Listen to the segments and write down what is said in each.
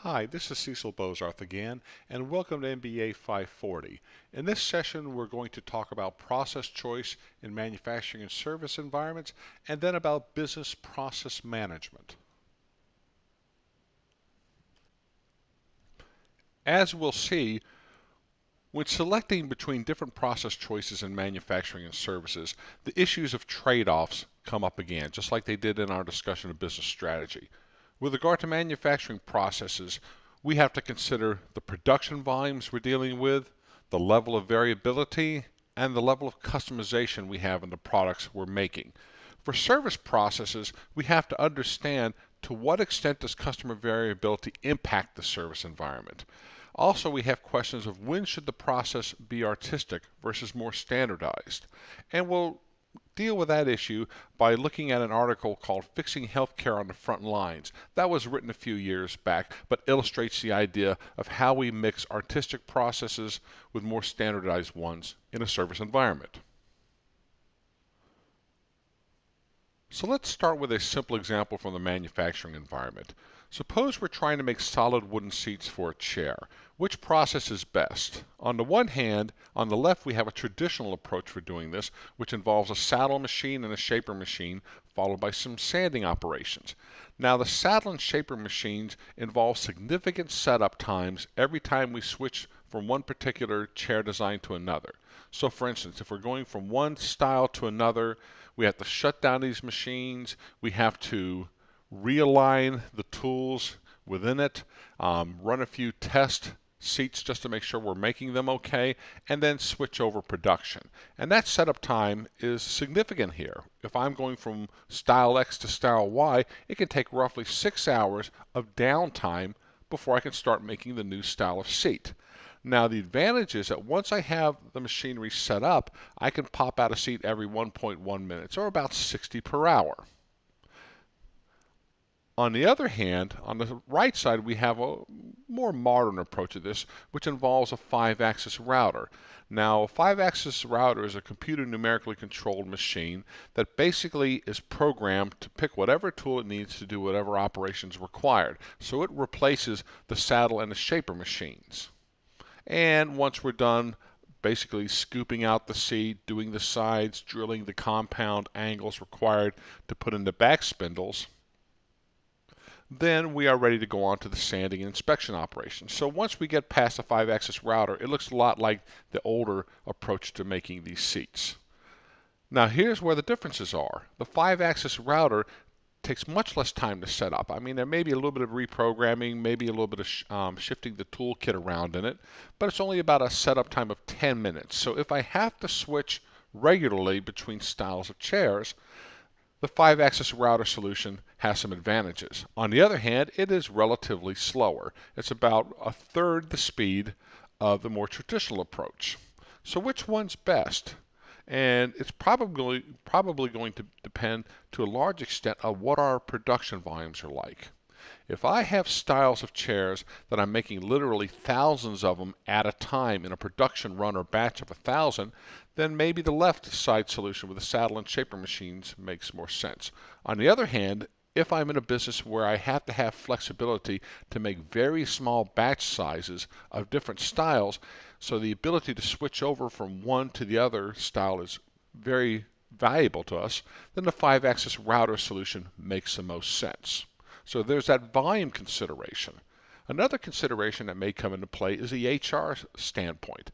Hi, this is Cecil Bozarth again, and welcome to MBA 540. In this session, we're going to talk about process choice in manufacturing and service environments, and then about business process management. As we'll see, when selecting between different process choices in manufacturing and services, the issues of trade-offs come up again, just like they did in our discussion of business strategy. With regard to manufacturing processes, we have to consider the production volumes we're dealing with, the level of variability, and the level of customization we have in the products we're making. For service processes, we have to understand to what extent does customer variability impact the service environment. Also, we have questions of when should the process be artistic versus more standardized. And we'll deal with that issue by looking at an article called Fixing Healthcare on the Front Lines. That was written a few years back, but illustrates the idea of how we mix artistic processes with more standardized ones in a service environment. So let's start with a simple example from the manufacturing environment. Suppose we're trying to make solid wooden seats for a chair. Which process is best? On the one hand, on the left we have a traditional approach for doing this, which involves a saddle machine and a shaper machine, followed by some sanding operations. Now the saddle and shaper machines involve significant setup times every time we switch from one particular chair design to another. So for instance, if we're going from one style to another, we have to shut down these machines, we have to realign the tools within it, run a few test seats just to make sure we're making them okay, and then switch over production. And that setup time is significant here. If I'm going from style X to style Y, it can take roughly 6 hours of downtime before I can start making the new style of seat. Now the advantage is that once I have the machinery set up, I can pop out a seat every 1.1 minutes, or about 60 per hour. On the other hand, on the right side, we have a more modern approach to this, which involves a 5-axis router. Now, a 5-axis router is a computer numerically controlled machine that basically is programmed to pick whatever tool it needs to do whatever operations required. So it replaces the saddle and the shaper machines. And once we're done basically scooping out the seat, doing the sides, drilling the compound angles required to put in the back spindles, then we are ready to go on to the sanding and inspection operations. So once we get past the 5-axis router, it looks a lot like the older approach to making these seats. Now here's where the differences are. The 5-axis router takes much less time to set up. I mean, there may be a little bit of reprogramming, maybe a little bit of shifting the toolkit around in it, but it's only about a setup time of 10 minutes. So if I have to switch regularly between styles of chairs, the 5-axis router solution has some advantages. On the other hand, it is relatively slower. It's about a third the speed of the more traditional approach. So which one's best? And it's probably going to depend to a large extent on what our production volumes are like. If I have styles of chairs that I'm making literally thousands of them at a time in a production run or batch of 1,000, then maybe the left side solution with the saddle and shaper machines makes more sense. On the other hand, if I'm in a business where I have to have flexibility to make very small batch sizes of different styles, so the ability to switch over from one to the other style is very valuable to us, then the 5-axis router solution makes the most sense. So there's that volume consideration. Another consideration that may come into play is the HR standpoint.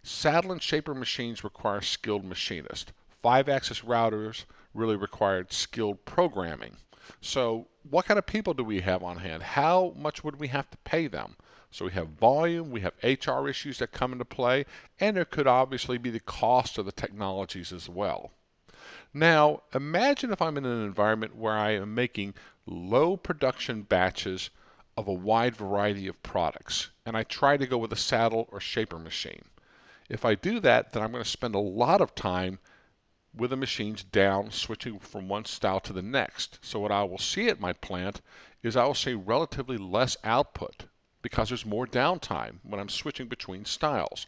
Saddle and shaper machines require skilled machinists. 5-axis routers really required skilled programming. So what kind of people do we have on hand? How much would we have to pay them? So we have volume, we have HR issues that come into play, and there could obviously be the cost of the technologies as well. Now, imagine if I'm in an environment where I am making low production batches of a wide variety of products, and I try to go with a saddle or shaper machine. If I do that, then I'm going to spend a lot of time with the machines down, switching from one style to the next. So what I will see at my plant is I will see relatively less output because there's more downtime when I'm switching between styles.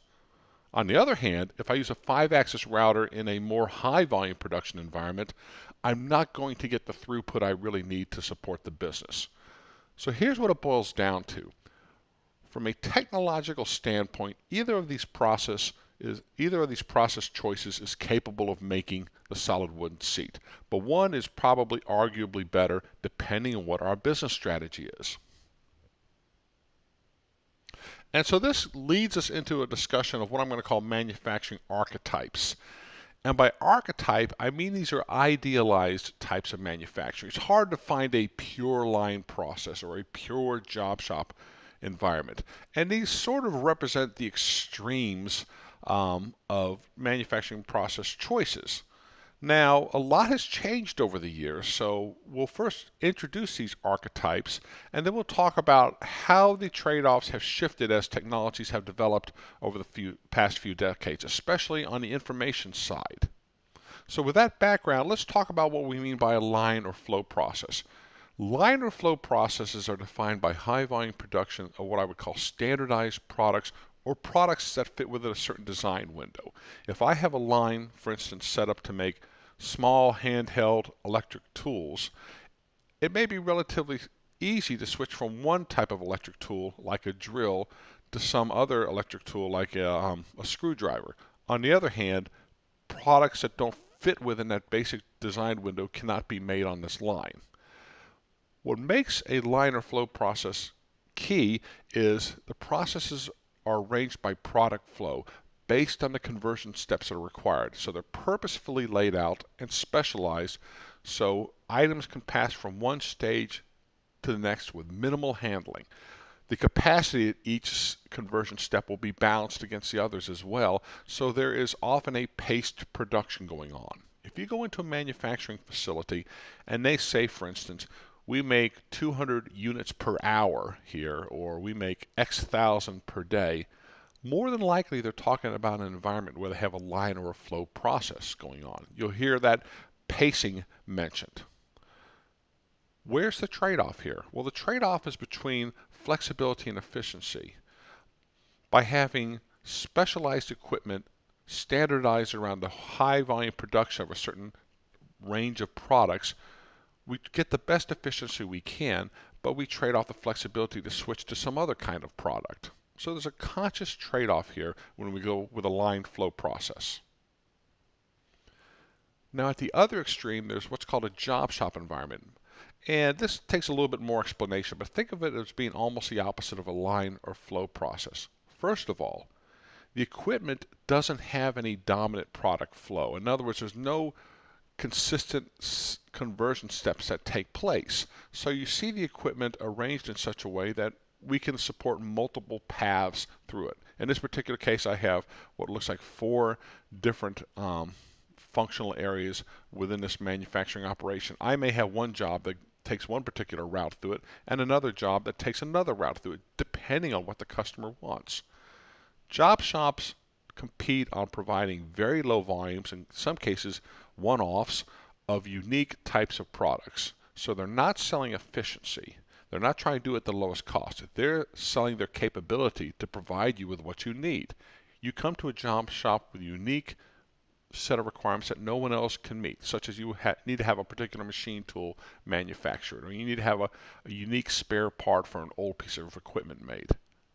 On the other hand, if I use a 5-axis router in a more high volume production environment, I'm not going to get the throughput I really need to support the business. So here's what it boils down to. From a technological standpoint, either of these process choices is capable of making the solid wooden seat, but one is probably arguably better depending on what our business strategy is. And so this leads us into a discussion of what I'm going to call manufacturing archetypes. And by archetype, I mean these are idealized types of manufacturing. It's hard to find a pure line process or a pure job shop environment. And these sort of represent the extremes of manufacturing process choices. Now, a lot has changed over the years, so we'll first introduce these archetypes, and then we'll talk about how the trade-offs have shifted as technologies have developed over the past few decades, especially on the information side. So with that background, let's talk about what we mean by a line or flow process. Line or flow processes are defined by high volume production of what I would call standardized products or products that fit within a certain design window. If I have a line, for instance, set up to make small handheld electric tools, it may be relatively easy to switch from one type of electric tool, like a drill, to some other electric tool, like a screwdriver. On the other hand, products that don't fit within that basic design window cannot be made on this line. What makes a line or flow process key is the processes are arranged by product flow based on the conversion steps that are required. So they're purposefully laid out and specialized so items can pass from one stage to the next with minimal handling. The capacity at each conversion step will be balanced against the others as well, so there is often a paced production going on. If you go into a manufacturing facility and they say, for instance, we make 200 units per hour here, or we make X thousand per day, more than likely they're talking about an environment where they have a line or a flow process going on. You'll hear that pacing mentioned. Where's the trade-off here? Well, the trade-off is between flexibility and efficiency. By having specialized equipment standardized around the high volume production of a certain range of products, we get the best efficiency we can, but we trade off the flexibility to switch to some other kind of product. So there's a conscious trade-off here when we go with a line flow process. Now at the other extreme, there's what's called a job shop environment. And this takes a little bit more explanation, but think of it as being almost the opposite of a line or flow process. First of all, the equipment doesn't have any dominant product flow. In other words, there's no consistent conversion steps that take place. So you see the equipment arranged in such a way that we can support multiple paths through it. In this particular case, I have what looks like 4 different functional areas within this manufacturing operation. I may have one job that takes one particular route through it and another job that takes another route through it, depending on what the customer wants. Job shops compete on providing very low volumes, in some cases one-offs, of unique types of products. So they're not selling efficiency. They're not trying to do it at the lowest cost. They're selling their capability to provide you with what you need. You come to a job shop with a unique set of requirements that no one else can meet, such as you need to have a particular machine tool manufactured, or you need to have a unique spare part for an old piece of equipment made.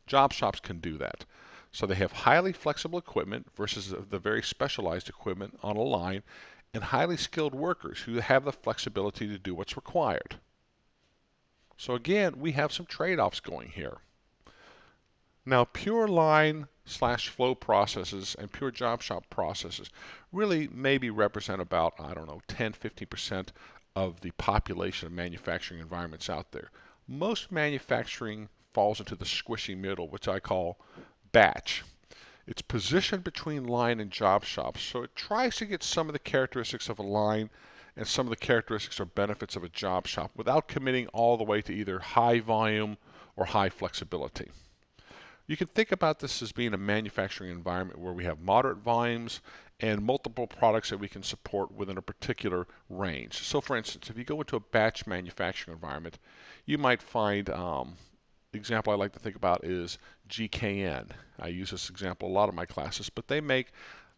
Job shops can do that. So they have highly flexible equipment versus the very specialized equipment on a line, and highly skilled workers who have the flexibility to do what's required. So again, we have some trade-offs going here. Now, pure line/flow processes and pure job shop processes really maybe represent about, 10-15% of the population of manufacturing environments out there. Most manufacturing falls into the squishy middle, which I call batch. It's positioned between line and job shops, so it tries to get some of the characteristics of a line and some of the characteristics or benefits of a job shop without committing all the way to either high volume or high flexibility. You can think about this as being a manufacturing environment where we have moderate volumes and multiple products that we can support within a particular range. So for instance, if you go into a batch manufacturing environment, you might find, the example I like to think about is GKN. I use this example a lot in my classes, but they make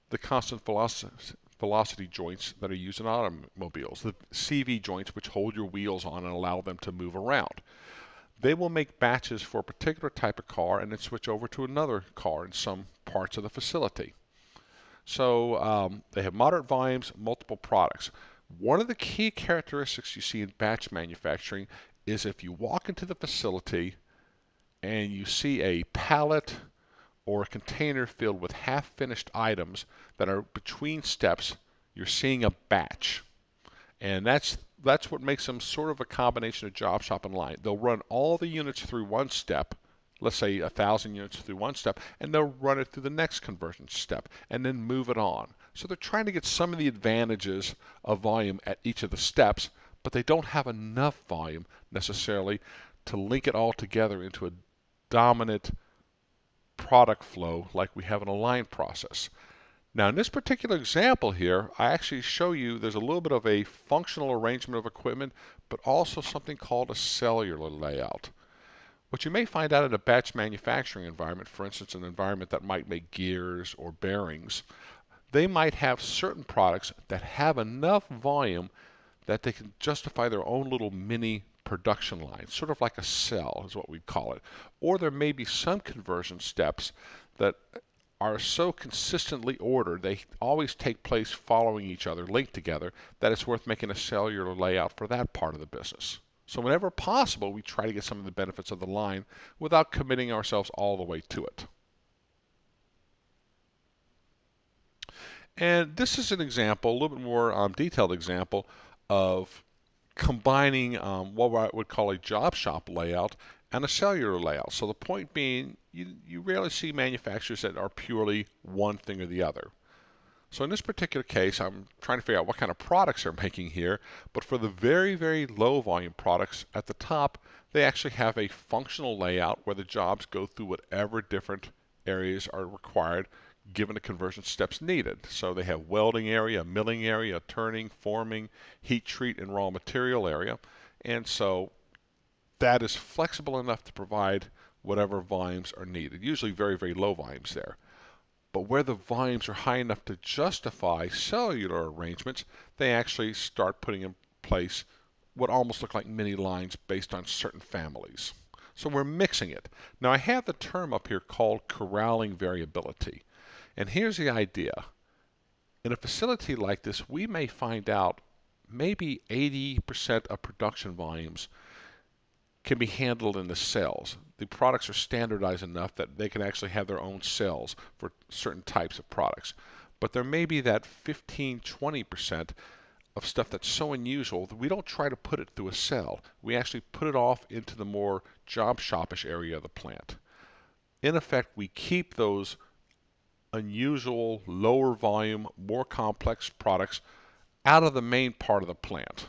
the constant velocity joints that are used in automobiles, the CV joints which hold your wheels on and allow them to move around. They will make batches for a particular type of car and then switch over to another car in some parts of the facility. So they have moderate volumes, multiple products. One of the key characteristics you see in batch manufacturing is if you walk into the facility and you see a pallet or a container filled with half-finished items that are between steps, you're seeing a batch. And that's what makes them sort of a combination of job shop and line. They'll run all the units through one step, let's say 1,000 units through one step, and they'll run it through the next conversion step and then move it on. So they're trying to get some of the advantages of volume at each of the steps, but they don't have enough volume necessarily to link it all together into a dominant product flow like we have in a line process. Now in this particular example here, I actually show you there's a little bit of a functional arrangement of equipment, but also something called a cellular layout. What you may find out in a batch manufacturing environment, for instance, an environment that might make gears or bearings, they might have certain products that have enough volume that they can justify their own little mini production line, sort of like a cell is what we'd call it. Or there may be some conversion steps that are so consistently ordered, they always take place following each other, linked together, that it's worth making a cellular layout for that part of the business. So whenever possible, we try to get some of the benefits of the line without committing ourselves all the way to it. And this is an example, a little bit more detailed example of combining what I would call a job shop layout and a cellular layout. So the point being, you rarely see manufacturers that are purely one thing or the other. So in this particular case, I'm trying to figure out what kind of products they're making here, but for the very, very low volume products at the top, they actually have a functional layout where the jobs go through whatever different areas are required given the conversion steps needed. So they have welding area, milling area, turning, forming, heat treat, and raw material area. And so that is flexible enough to provide whatever volumes are needed, usually very, very low volumes there. But where the volumes are high enough to justify cellular arrangements, they actually start putting in place what almost look like mini lines based on certain families. So we're mixing it. Now I have the term up here called corralling variability. And here's the idea. In a facility like this, we may find out maybe 80% of production volumes can be handled in the cells. The products are standardized enough that they can actually have their own cells for certain types of products. But there may be that 15-20% of stuff that's so unusual that we don't try to put it through a cell. We actually put it off into the more job shopish area of the plant. In effect, we keep those unusual, lower volume, more complex products out of the main part of the plant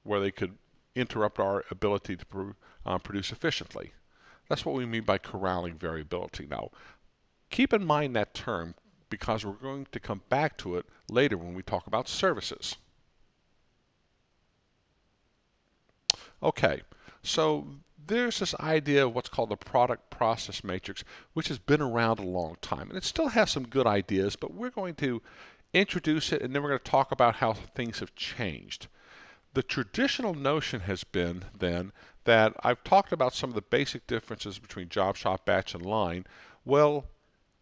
where they could interrupt our ability to produce efficiently. That's what we mean by corralling variability. Now, keep in mind that term because we're going to come back to it later when we talk about services. Okay, so there's this idea of what's called the product process matrix, which has been around a long time. And it still has some good ideas, but we're going to introduce it and then we're going to talk about how things have changed. The traditional notion has been then that I've talked about some of the basic differences between job shop, batch, and line. Well,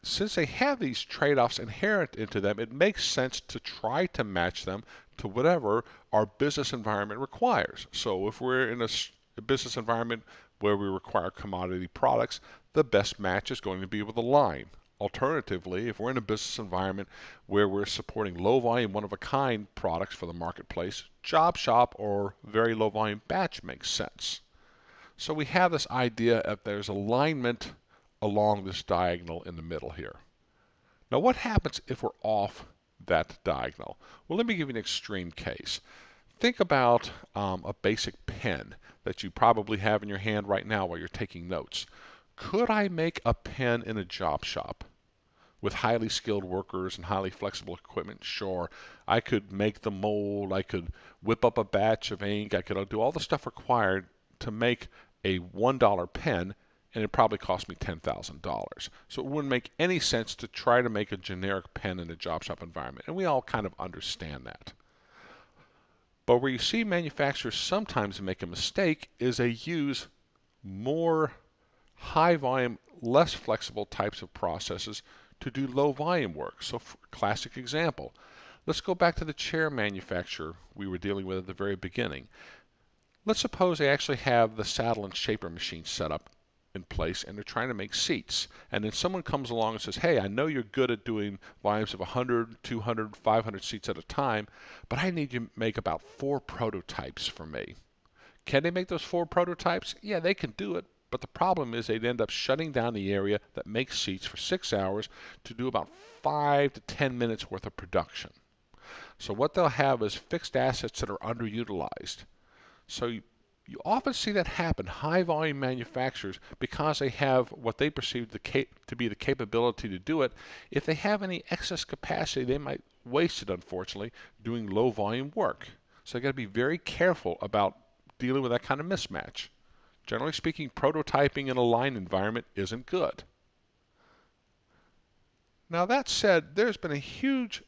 since they have these trade-offs inherent into them, it makes sense to try to match them to whatever our business environment requires. So if we're in a business environment where we require commodity products, the best match is going to be with a line. Alternatively, if we're in a business environment where we're supporting low volume, one-of-a-kind products for the marketplace, job shop or very low volume batch makes sense. So we have this idea that there's alignment along this diagonal in the middle here. Now what happens if we're off that diagonal? Well, let me give you an extreme case. Think about a basic pen that you probably have in your hand right now while you're taking notes. Could I make a pen in a job shop with highly skilled workers and highly flexible equipment? Sure. I could make the mold, I could whip up a batch of ink, I could do all the stuff required to make a $1 pen, and it probably cost me $10,000. So it wouldn't make any sense to try to make a generic pen in a job shop environment, and we all kind of understand that. But where you see manufacturers sometimes make a mistake is they use more high volume, less flexible types of processes to do low volume work. So, for a classic example, let's go back to the chair manufacturer we were dealing with at the very beginning. Let's suppose they actually have the saddle and shaper machine set up in place and they're trying to make seats. And then someone comes along and says, hey, I know you're good at doing volumes of 100, 200, 500 seats at a time, but I need you to make about 4 prototypes for me. Can they make those 4 prototypes? Yeah, they can do it. But the problem is they'd end up shutting down the area that makes seats for 6 hours to do about 5 to 10 minutes worth of production. So what they'll have is fixed assets that are underutilized. So you often see that happen. High volume manufacturers, because they have what they perceive to be the capability to do it, if they have any excess capacity, they might waste it, unfortunately, doing low volume work. So they've got to be very careful about dealing with that kind of mismatch. Generally speaking, prototyping in a line environment isn't good. Now that said, there's been a huge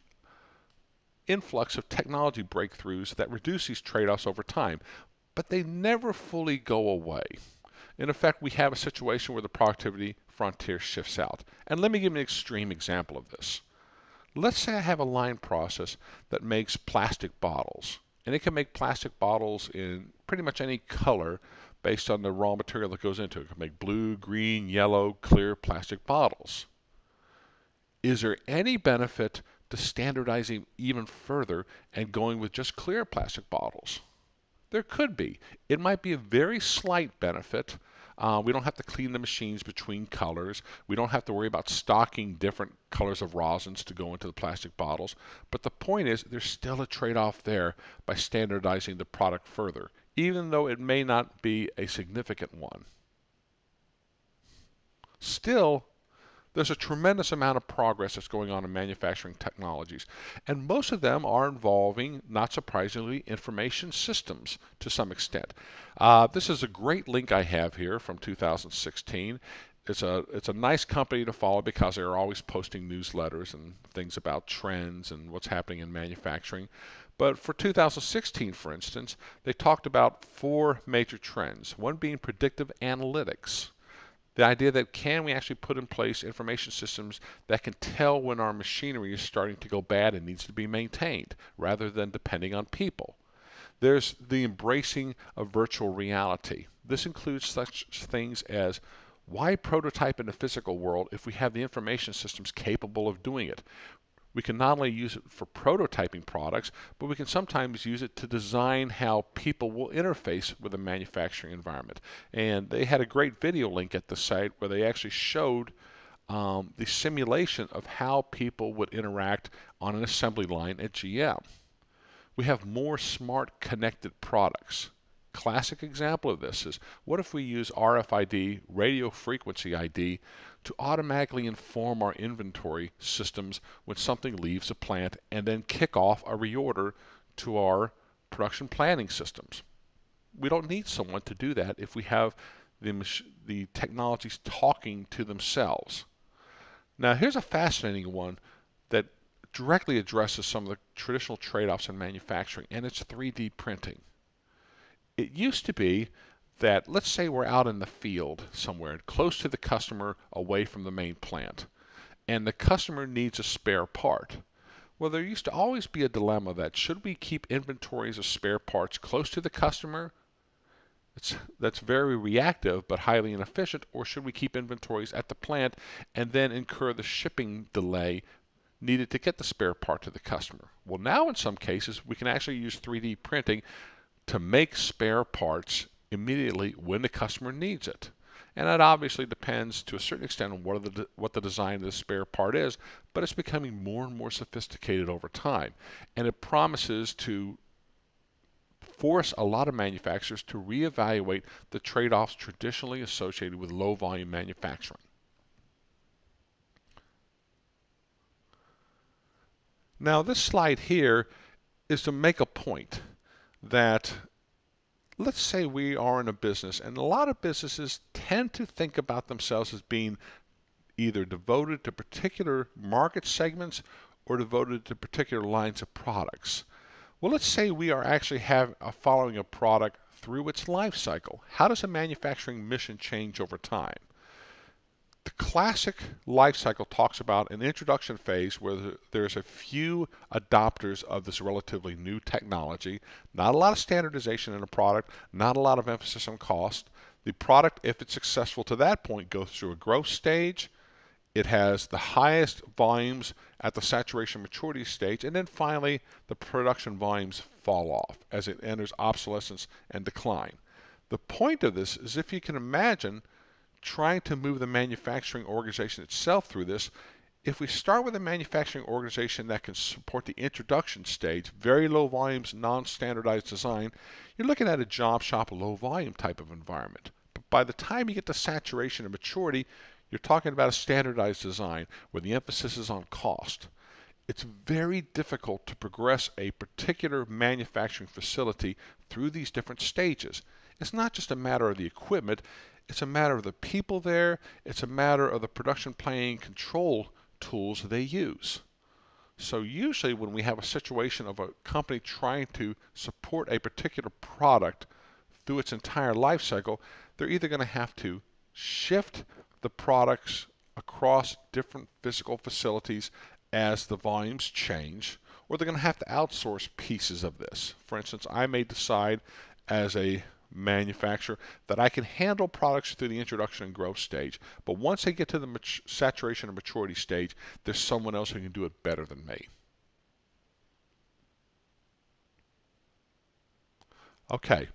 influx of technology breakthroughs that reduce these trade-offs over time, but they never fully go away. In effect, we have a situation where the productivity frontier shifts out. And let me give you an extreme example of this. Let's say I have a line process that makes plastic bottles, and it can make plastic bottles in pretty much any color based on the raw material that goes into it. It can make blue, green, yellow, clear plastic bottles. Is there any benefit to standardizing even further and going with just clear plastic bottles? There could be. It might be a very slight benefit. We don't have to clean the machines between colors. We don't have to worry about stocking different colors of rosins to go into the plastic bottles. But the point is, there's still a trade-off there by standardizing the product further, even though it may not be a significant one. Still, there's a tremendous amount of progress that's going on in manufacturing technologies, and most of them are involving, not surprisingly, information systems to some extent. This is a great link I have here from 2016. It's a nice company to follow because they're always posting newsletters and things about trends and what's happening in manufacturing. But for 2016, for instance, they talked about 4 major trends, one being predictive analytics. The idea that can we actually put in place information systems that can tell when our machinery is starting to go bad and needs to be maintained, rather than depending on people. There's the embracing of virtual reality. This includes such things as why prototype in the physical world if we have the information systems capable of doing it? We can not only use it for prototyping products, but we can sometimes use it to design how people will interface with a manufacturing environment. And they had a great video link at the site where they actually showed the simulation of how people would interact on an assembly line at GM. We have more smart connected products. Classic example of this is, what if we use RFID, radio frequency ID, to automatically inform our inventory systems when something leaves a plant and then kick off a reorder to our production planning systems? We don't need someone to do that if we have the technologies talking to themselves. Now here's a fascinating one that directly addresses some of the traditional trade-offs in manufacturing, and it's 3D printing. It used to be that, let's say we're out in the field somewhere, close to the customer, away from the main plant, and the customer needs a spare part. Well, there used to always be a dilemma that should we keep inventories of spare parts close to the customer? That's very reactive but highly inefficient, or should we keep inventories at the plant and then incur the shipping delay needed to get the spare part to the customer? Well, now in some cases we can actually use 3D printing to make spare parts immediately when the customer needs it. And that obviously depends to a certain extent on what the design of the spare part is, but it's becoming more and more sophisticated over time. And it promises to force a lot of manufacturers to reevaluate the trade-offs traditionally associated with low-volume manufacturing. Now this slide here is to make a point that, let's say we are in a business, and a lot of businesses tend to think about themselves as being either devoted to particular market segments or devoted to particular lines of products. Well, let's say we are actually following a product through its life cycle. How does a manufacturing mission change over time? The classic life cycle talks about an introduction phase where there's a few adopters of this relatively new technology, not a lot of standardization in a product, not a lot of emphasis on cost. The product, if it's successful to that point, goes through a growth stage. It has the highest volumes at the saturation maturity stage, and then finally the production volumes fall off as it enters obsolescence and decline. The point of this is, if you can imagine trying to move the manufacturing organization itself through this, if we start with a manufacturing organization that can support the introduction stage, very low volumes, non-standardized design, you're looking at a job shop, low volume type of environment. But by the time you get to saturation and maturity, you're talking about a standardized design where the emphasis is on cost. It's very difficult to progress a particular manufacturing facility through these different stages. It's not just a matter of the equipment, it's a matter of the people there, it's a matter of the production planning control tools they use. So usually when we have a situation of a company trying to support a particular product through its entire life cycle, they're either going to have to shift the products across different physical facilities as the volumes change, or they're going to have to outsource pieces of this. For instance, I may decide as a manufacturer that I can handle products through the introduction and growth stage, but once they get to the saturation and maturity stage, there's someone else who can do it better than me. Okay,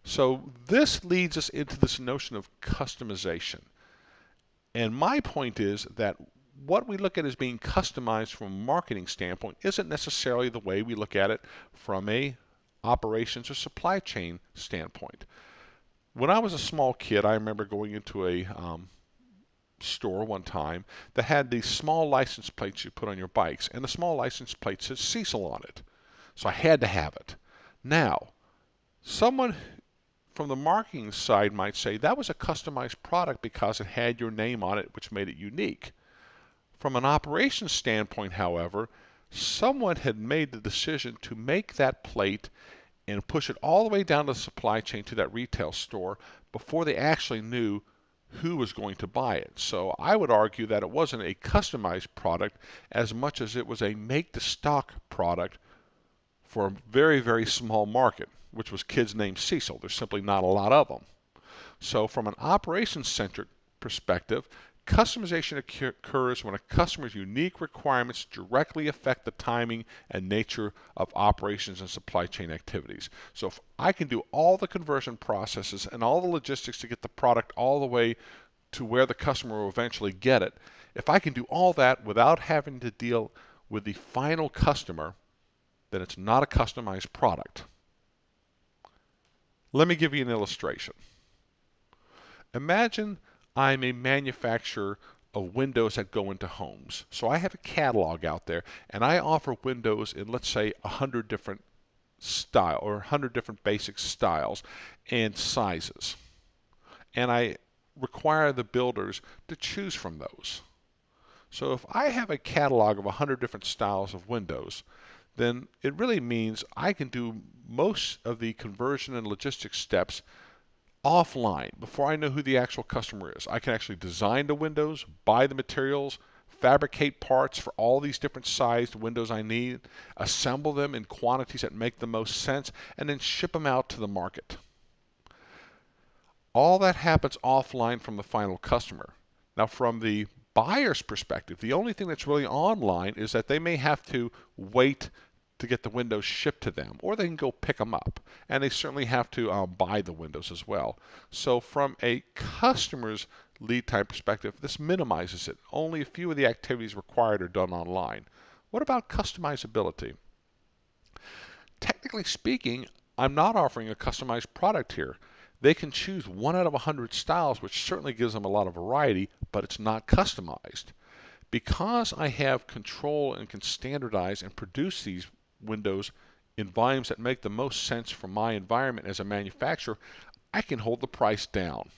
so this leads us into this notion of customization. And my point is that what we look at as being customized from a marketing standpoint isn't necessarily the way we look at it from a operations or supply chain standpoint. When I was a small kid, I remember going into a store one time that had these small license plates you put on your bikes, and the small license plate said Cecil on it. So I had to have it. Now, someone from the marketing side might say that was a customized product because it had your name on it, which made it unique. From an operations standpoint, however, someone had made the decision to make that plate and push it all the way down the supply chain to that retail store before they actually knew who was going to buy it. So I would argue that it wasn't a customized product as much as it was a make-to-stock product for a very, very small market, which was kids named Cecil. There's simply not a lot of them. So from an operations-centric perspective, customization occurs when a customer's unique requirements directly affect the timing and nature of operations and supply chain activities. So if I can do all the conversion processes and all the logistics to get the product all the way to where the customer will eventually get it, if I can do all that without having to deal with the final customer, then it's not a customized product. Let me give you an illustration. Imagine I'm a manufacturer of windows that go into homes. So I have a catalog out there, and I offer windows in, let's say, 100 different style or 100 different basic styles and sizes. And I require the builders to choose from those. So if I have a catalog of 100 different styles of windows, then it really means I can do most of the conversion and logistics steps offline before I know who the actual customer is. I can actually design the windows, buy the materials, fabricate parts for all these different sized windows I need, assemble them in quantities that make the most sense, and then ship them out to the market. All that happens offline from the final customer. Now, from the buyer's perspective, the only thing that's really online is that they may have to wait to get the windows shipped to them, or they can go pick them up. And they certainly have to buy the windows as well. So from a customer's lead time perspective, this minimizes it. Only a few of the activities required are done online. What about customizability? Technically speaking, I'm not offering a customized product here. They can choose 1 out of 100 styles, which certainly gives them a lot of variety, but it's not customized. Because I have control and can standardize and produce these windows in volumes that make the most sense for my environment as a manufacturer, I can hold the price down.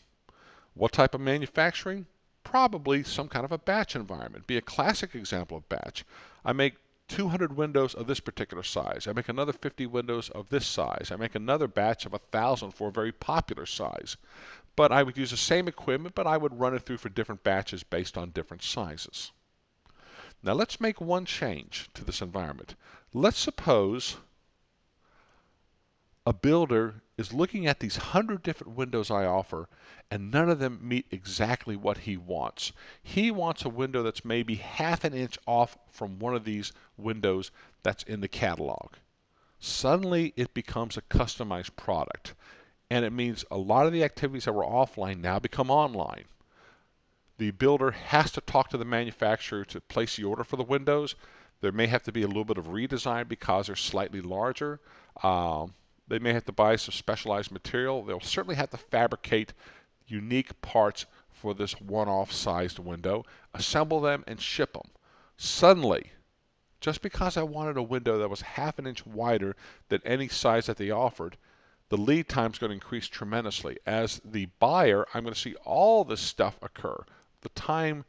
What type of manufacturing? Probably some kind of a batch environment. Be a classic example of batch. I make 200 windows of this particular size. I make another 50 windows of this size. I make another batch of 1,000 for a very popular size. But I would use the same equipment, but I would run it through for different batches based on different sizes. Now let's make one change to this environment. Let's suppose a builder is looking at these 100 different windows I offer, and none of them meet exactly what he wants. He wants a window that's maybe half an inch off from one of these windows that's in the catalog. Suddenly it becomes a customized product, and it means a lot of the activities that were offline now become online. The builder has to talk to the manufacturer to place the order for the windows. There may have to be a little bit of redesign because they're slightly larger. They may have to buy some specialized material. They'll certainly have to fabricate unique parts for this one-off sized window, assemble them, and ship them. Suddenly, just because I wanted a window that was half an inch wider than any size that they offered, the lead time is going to increase tremendously. As the buyer, I'm going to see all this stuff occur. The time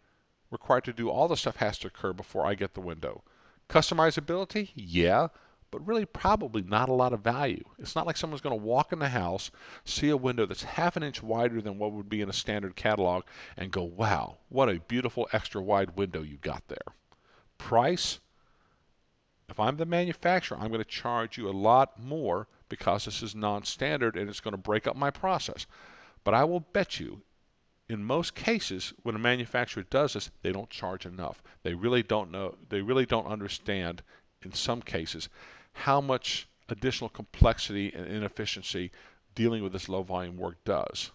required to do all this stuff has to occur before I get the window. Customizability? Yeah. But really probably not a lot of value. It's not like someone's going to walk in the house, see a window that's half an inch wider than what would be in a standard catalog, and go, wow, what a beautiful extra wide window you got there. Price? If I'm the manufacturer, I'm going to charge you a lot more because this is non-standard and it's going to break up my process. But I will bet you, in most cases, when a manufacturer does this, they don't charge enough. They really don't know, they really don't understand, in some cases, how much additional complexity and inefficiency dealing with this low volume work does.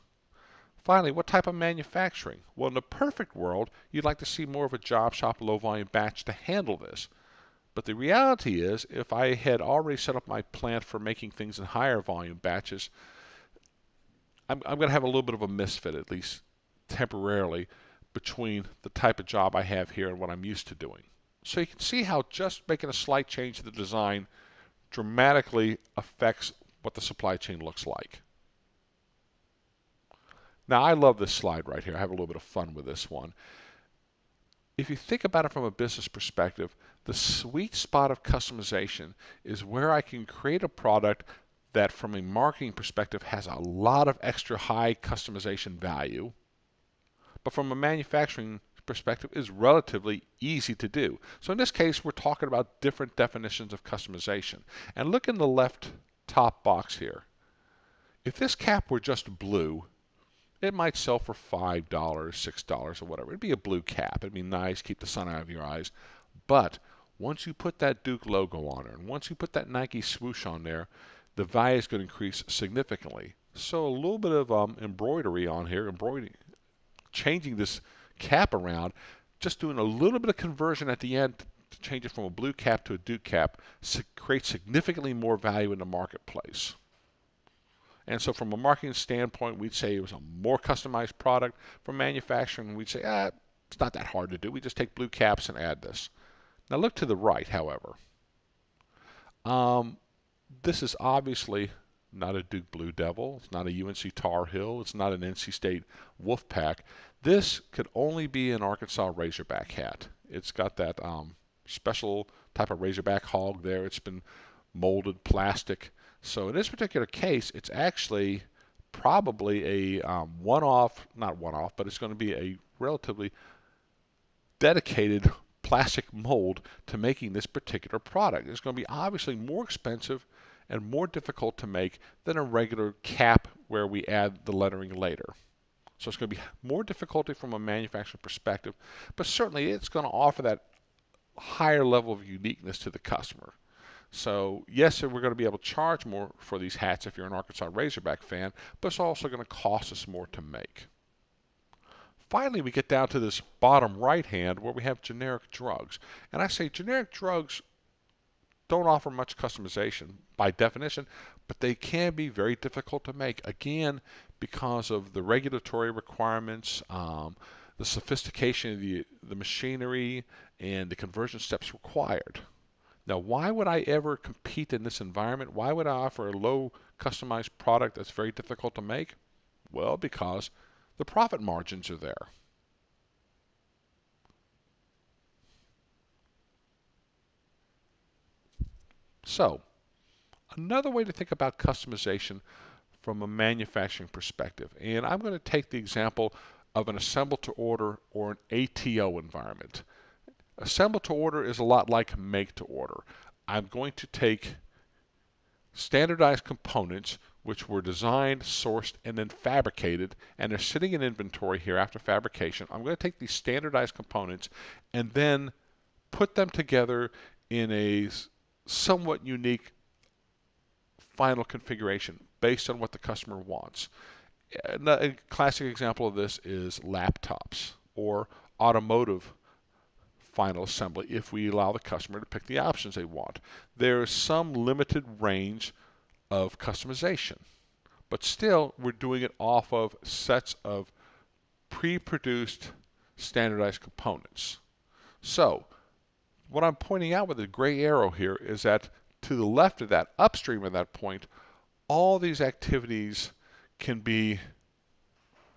Finally, what type of manufacturing? Well, in a perfect world, you'd like to see more of a job shop low volume batch to handle this. But the reality is, if I had already set up my plant for making things in higher volume batches, I'm going to have a little bit of a misfit, at least temporarily, between the type of job I have here and what I'm used to doing. So you can see how just making a slight change to the design dramatically affects what the supply chain looks like. Now I love this slide right here. I have a little bit of fun with this one. If you think about it from a business perspective, the sweet spot of customization is where I can create a product that from a marketing perspective has a lot of extra high customization value, but from a manufacturing perspective is relatively easy to do. So in this case, we're talking about different definitions of customization. And look in the left top box here. If this cap were just blue, it might sell for $5, $6, or whatever. It'd be a blue cap. It'd be nice, keep the sun out of your eyes. But once you put that Duke logo on it, and once you put that Nike swoosh on there, the value is going to increase significantly. So a little bit of embroidery on here, changing this cap around, just doing a little bit of conversion at the end to change it from a blue cap to a Duke cap creates significantly more value in the marketplace. And so from a marketing standpoint, we'd say it was a more customized product. From manufacturing, we'd say, it's not that hard to do. We just take blue caps and add this. Now look to the right, however. This is obviously not a Duke Blue Devil. It's not a UNC Tar Heel. It's not an NC State Wolfpack. This could only be an Arkansas Razorback hat. It's got that special type of Razorback hog there. It's been molded plastic. So in this particular case, it's actually probably a one-off, not one-off, but it's going to be a relatively dedicated plastic mold to making this particular product. It's going to be obviously more expensive and more difficult to make than a regular cap where we add the lettering later. So it's going to be more difficulty from a manufacturing perspective, but certainly it's going to offer that higher level of uniqueness to the customer. So yes, we're going to be able to charge more for these hats if you're an Arkansas Razorback fan, but it's also going to cost us more to make. Finally, we get down to this bottom right hand where we have generic drugs. And I say generic drugs don't offer much customization by definition, but they can be very difficult to make, again, because of the regulatory requirements, the sophistication of the machinery, and the conversion steps required. Now, why would I ever compete in this environment? Why would I offer a low customized product that's very difficult to make? Well, because the profit margins are there. So, another way to think about customization from a manufacturing perspective, and I'm going to take the example of an assemble to order or an ATO environment. Assemble to order is a lot like make to order. I'm going to take standardized components which were designed, sourced, and then fabricated, and they're sitting in inventory here after fabrication. I'm going to take these standardized components and then put them together in a somewhat unique final configuration based on what the customer wants. A classic example of this is laptops or automotive final assembly if we allow the customer to pick the options they want. There is some limited range of customization, but still we're doing it off of sets of pre-produced standardized components. So what I'm pointing out with the gray arrow here is that to the left of that, upstream of that point, all these activities can be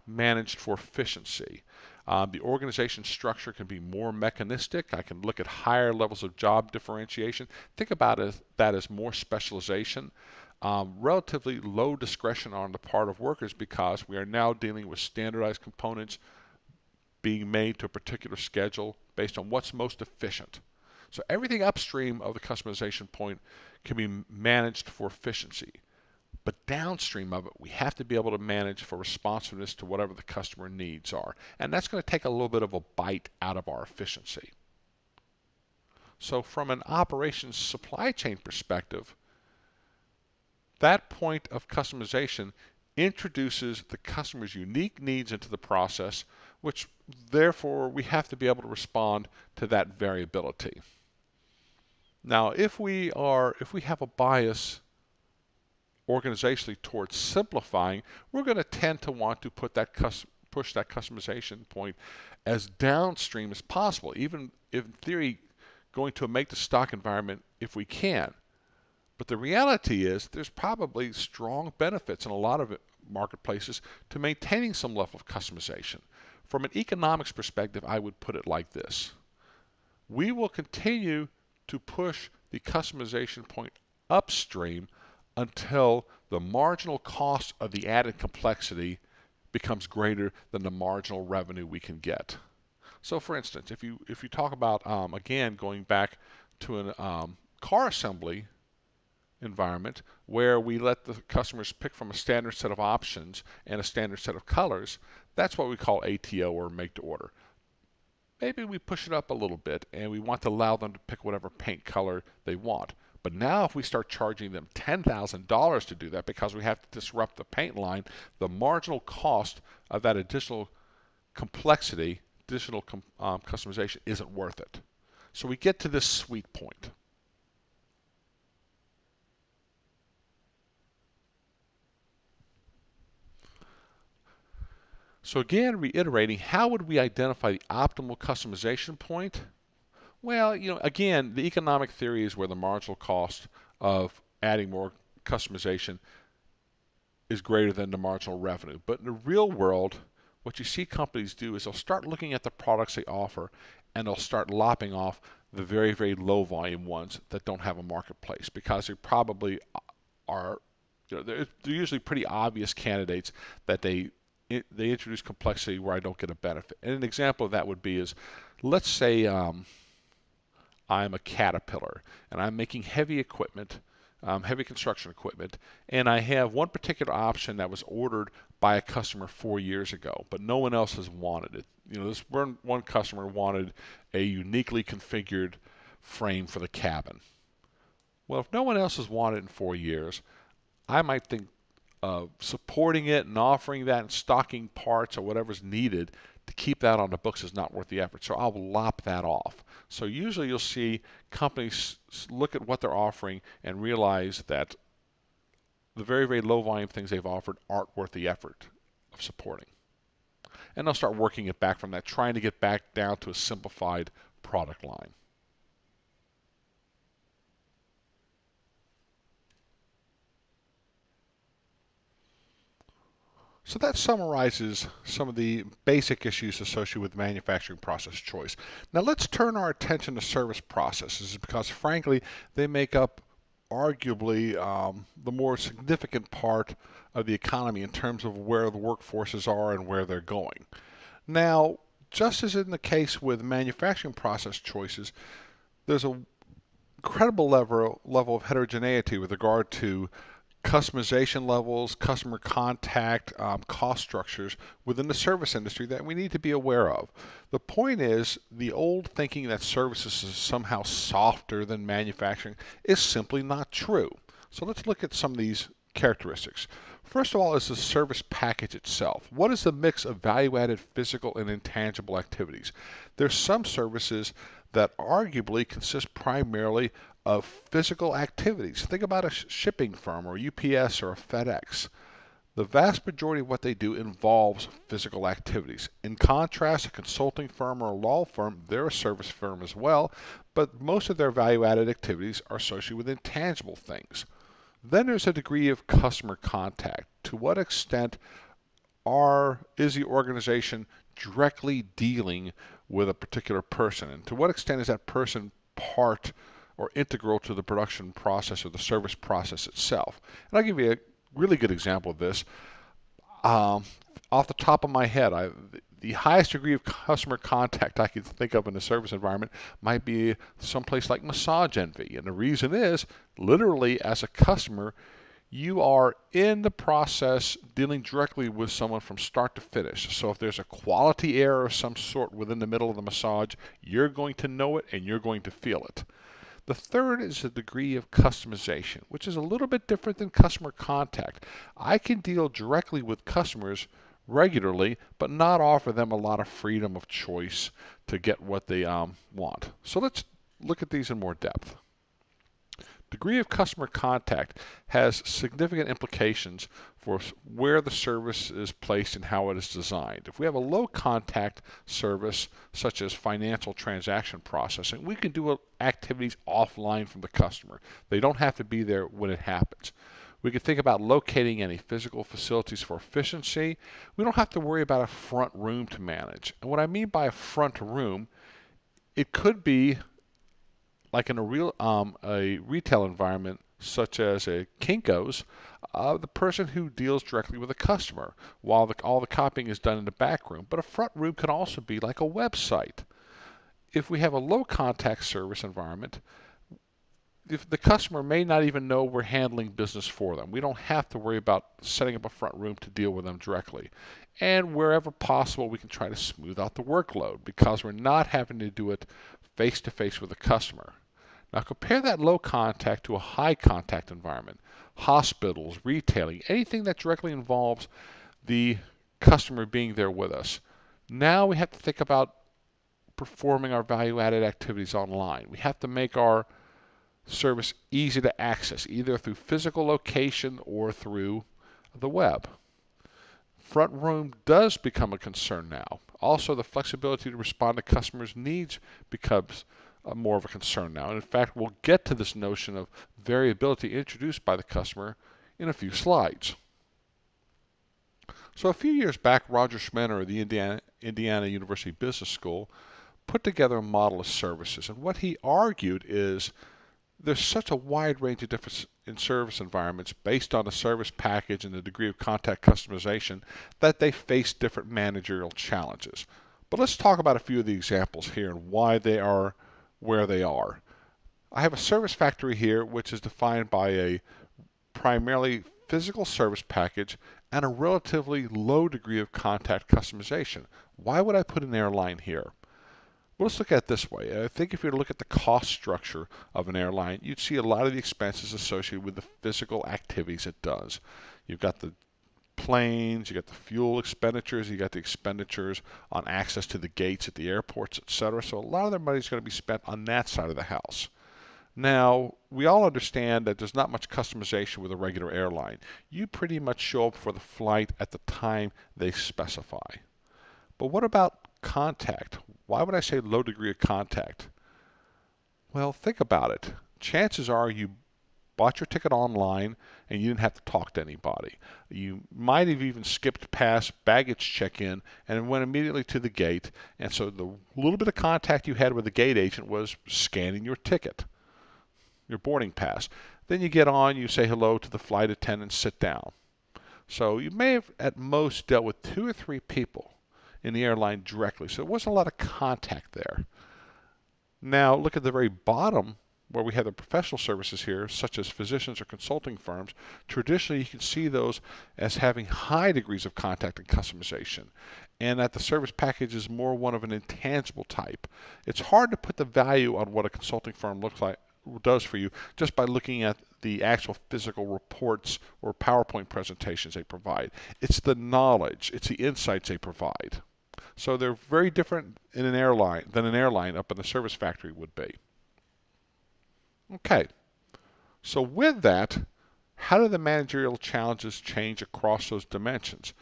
managed for efficiency. The organization structure can be more mechanistic. I can look at higher levels of job differentiation. Think about that as more specialization. Relatively low discretion on the part of workers because we are now dealing with standardized components being made to a particular schedule based on what's most efficient. So everything upstream of the customization point can be managed for efficiency. But downstream of it, we have to be able to manage for responsiveness to whatever the customer needs are. And that's going to take a little bit of a bite out of our efficiency. So from an operations supply chain perspective, that point of customization introduces the customer's unique needs into the process, which therefore we have to be able to respond to that variability. Now, if we have a bias organizationally towards simplifying, we're going to tend to want to push that customization point as downstream as possible, even if in theory going to a make-to-stock environment if we can. But the reality is there's probably strong benefits in a lot of marketplaces to maintaining some level of customization. From an economics perspective, I would put it like this. We will continue to push the customization point upstream until the marginal cost of the added complexity becomes greater than the marginal revenue we can get. So for instance, if you talk about, again, going back to a car assembly environment where we let the customers pick from a standard set of options and a standard set of colors, that's what we call ATO or make to order. Maybe we push it up a little bit and we want to allow them to pick whatever paint color they want. But now if we start charging them $10,000 to do that because we have to disrupt the paint line, the marginal cost of that additional complexity, additional customization isn't worth it. So we get to this sweet point. So again, reiterating, how would we identify the optimal customization point? Well, again, the economic theory is where the marginal cost of adding more customization is greater than the marginal revenue. But in the real world, what you see companies do is they'll start looking at the products they offer and they'll start lopping off the very, very low volume ones that don't have a marketplace because they probably are, they're usually pretty obvious candidates that they introduce complexity where I don't get a benefit. And an example of that would be is, let's say I'm a Caterpillar and I'm making heavy equipment, heavy construction equipment, and I have one particular option that was ordered by a customer 4 years ago, but no one else has wanted it. This one customer wanted a uniquely configured frame for the cabin. Well, if no one else has wanted it in 4 years, I might think supporting it and offering that and stocking parts or whatever's needed to keep that on the books is not worth the effort. So I'll lop that off. So usually you'll see companies look at what they're offering and realize that the very, very low volume things they've offered aren't worth the effort of supporting. And they'll start working it back from that, trying to get back down to a simplified product line. So that summarizes some of the basic issues associated with manufacturing process choice. Now let's turn our attention to service processes because frankly, they make up arguably the more significant part of the economy in terms of where the workforces are and where they're going. Now, just as in the case with manufacturing process choices, there's an incredible level of heterogeneity with regard to customization levels, customer contact, cost structures within the service industry that we need to be aware of. The point is, the old thinking that services is somehow softer than manufacturing is simply not true. So let's look at some of these characteristics. First of all is the service package itself. What is the mix of value-added physical and intangible activities? There's some services that arguably consist primarily of physical activities. Think about a shipping firm or UPS or a FedEx. The vast majority of what they do involves physical activities. In contrast, a consulting firm or a law firm, they're a service firm as well, but most of their value-added activities are associated with intangible things. Then there's a degree of customer contact. To what extent is the organization directly dealing with a particular person? And to what extent is that person part or integral to the production process or the service process itself? And I'll give you a really good example of this. Off the top of my head, the highest degree of customer contact I can think of in a service environment might be someplace like Massage Envy. And the reason is, literally, as a customer, you are in the process dealing directly with someone from start to finish. So if there's a quality error of some sort within the middle of the massage, you're going to know it and you're going to feel it. The third is a degree of customization, which is a little bit different than customer contact. I can deal directly with customers regularly, but not offer them a lot of freedom of choice to get what they want. So let's look at these in more depth. Degree of customer contact has significant implications for where the service is placed and how it is designed. If we have a low contact service, such as financial transaction processing, we can do activities offline from the customer. They don't have to be there when it happens. We can think about locating any physical facilities for efficiency. We don't have to worry about a front room to manage. And what I mean by a front room, it could be like in a retail environment such as a Kinko's, the person who deals directly with the customer while all the copying is done in the back room. But a front room can also be like a website. If we have a low contact service environment, if the customer may not even know we're handling business for them. We don't have to worry about setting up a front room to deal with them directly. And wherever possible, we can try to smooth out the workload because we're not having to do it face-to-face with the customer. Now compare that low contact to a high contact environment. Hospitals, retailing, anything that directly involves the customer being there with us. Now we have to think about performing our value-added activities online. We have to make our service easy to access, either through physical location or through the web. Front room does become a concern now. Also, the flexibility to respond to customers' needs becomes more of a concern now. And in fact, we'll get to this notion of variability introduced by the customer in a few slides. So a few years back, Roger Schmenner of the Indiana University Business School put together a model of services. And what he argued is there's such a wide range of difference in service environments based on the service package and the degree of contact customization that they face different managerial challenges. But let's talk about a few of the examples here and why they are where they are. I have a service factory here which is defined by a primarily physical service package and a relatively low degree of contact customization. Why would I put an airline here? Well, let's look at it this way. I think if you were to look at the cost structure of an airline, you'd see a lot of the expenses associated with the physical activities it does. You've got the planes, you got the fuel expenditures, you got the expenditures on access to the gates at the airports, etc. So a lot of their money is going to be spent on that side of the house. Now, we all understand that there's not much customization with a regular airline. You pretty much show up for the flight at the time they specify. But what about contact? Why would I say low degree of contact? Well, think about it. Chances are you bought your ticket online and you didn't have to talk to anybody. You might have even skipped past baggage check-in and went immediately to the gate. And so the little bit of contact you had with the gate agent was scanning your ticket, your boarding pass. Then you get on, you say hello to the flight attendant, sit down. So you may have at most dealt with 2 or 3 people in the airline directly. So there wasn't a lot of contact there. Now look at the very bottom where we have the professional services here, such as physicians or consulting firms. Traditionally, you can see those as having high degrees of contact and customization, and that the service package is more one of an intangible type. It's hard to put the value on what a consulting firm looks like, does for you, just by looking at the actual physical reports or PowerPoint presentations they provide. It's the knowledge, it's the insights they provide. So they're very different in an airline than an airline up in the service factory would be. Okay, so with that, how do the managerial challenges change across those dimensions?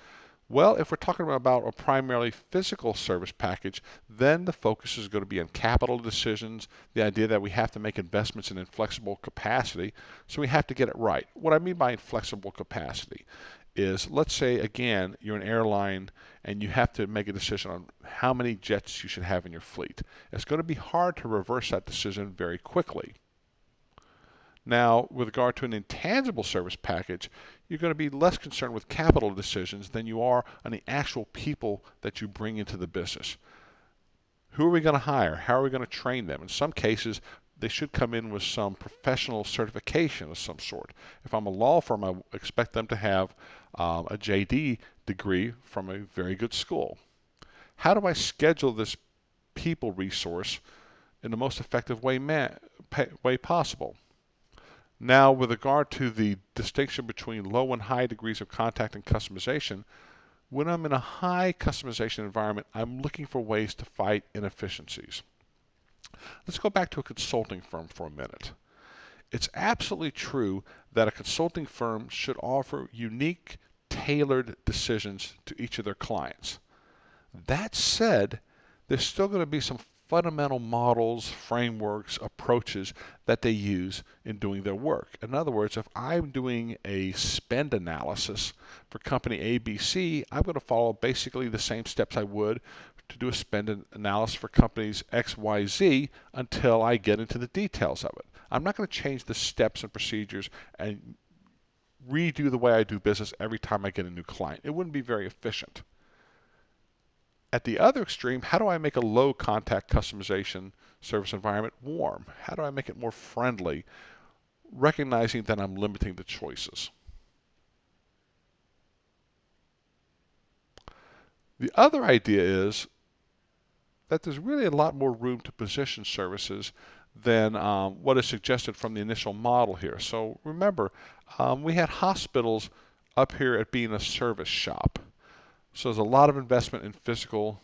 Well, if we're talking about a primarily physical service package, then the focus is going to be on capital decisions, the idea that we have to make investments in inflexible capacity, so we have to get it right. What I mean by inflexible capacity is, let's say, again, you're an airline and you have to make a decision on how many jets you should have in your fleet. It's going to be hard to reverse that decision very quickly. Now, with regard to an intangible service package, you're going to be less concerned with capital decisions than you are on the actual people that you bring into the business. Who are we going to hire? How are we going to train them? In some cases, they should come in with some professional certification of some sort. If I'm a law firm, I expect them to have a JD degree from a very good school. How do I schedule this people resource in the most effective way possible? Now, with regard to the distinction between low and high degrees of contact and customization, when I'm in a high customization environment, I'm looking for ways to fight inefficiencies. Let's go back to a consulting firm for a minute. It's absolutely true that a consulting firm should offer unique, tailored decisions to each of their clients. That said, there's still going to be some fundamental models, frameworks, approaches that they use in doing their work. In other words, if I'm doing a spend analysis for company ABC, I'm going to follow basically the same steps I would to do a spend analysis for companies XYZ until I get into the details of it. I'm not going to change the steps and procedures and redo the way I do business every time I get a new client. It wouldn't be very efficient. At the other extreme, how do I make a low contact customization service environment warm? How do I make it more friendly, recognizing that I'm limiting the choices? The other idea is that there's really a lot more room to position services than what is suggested from the initial model here. So remember, we had hospitals up here at being a service shop. So there's a lot of investment in physical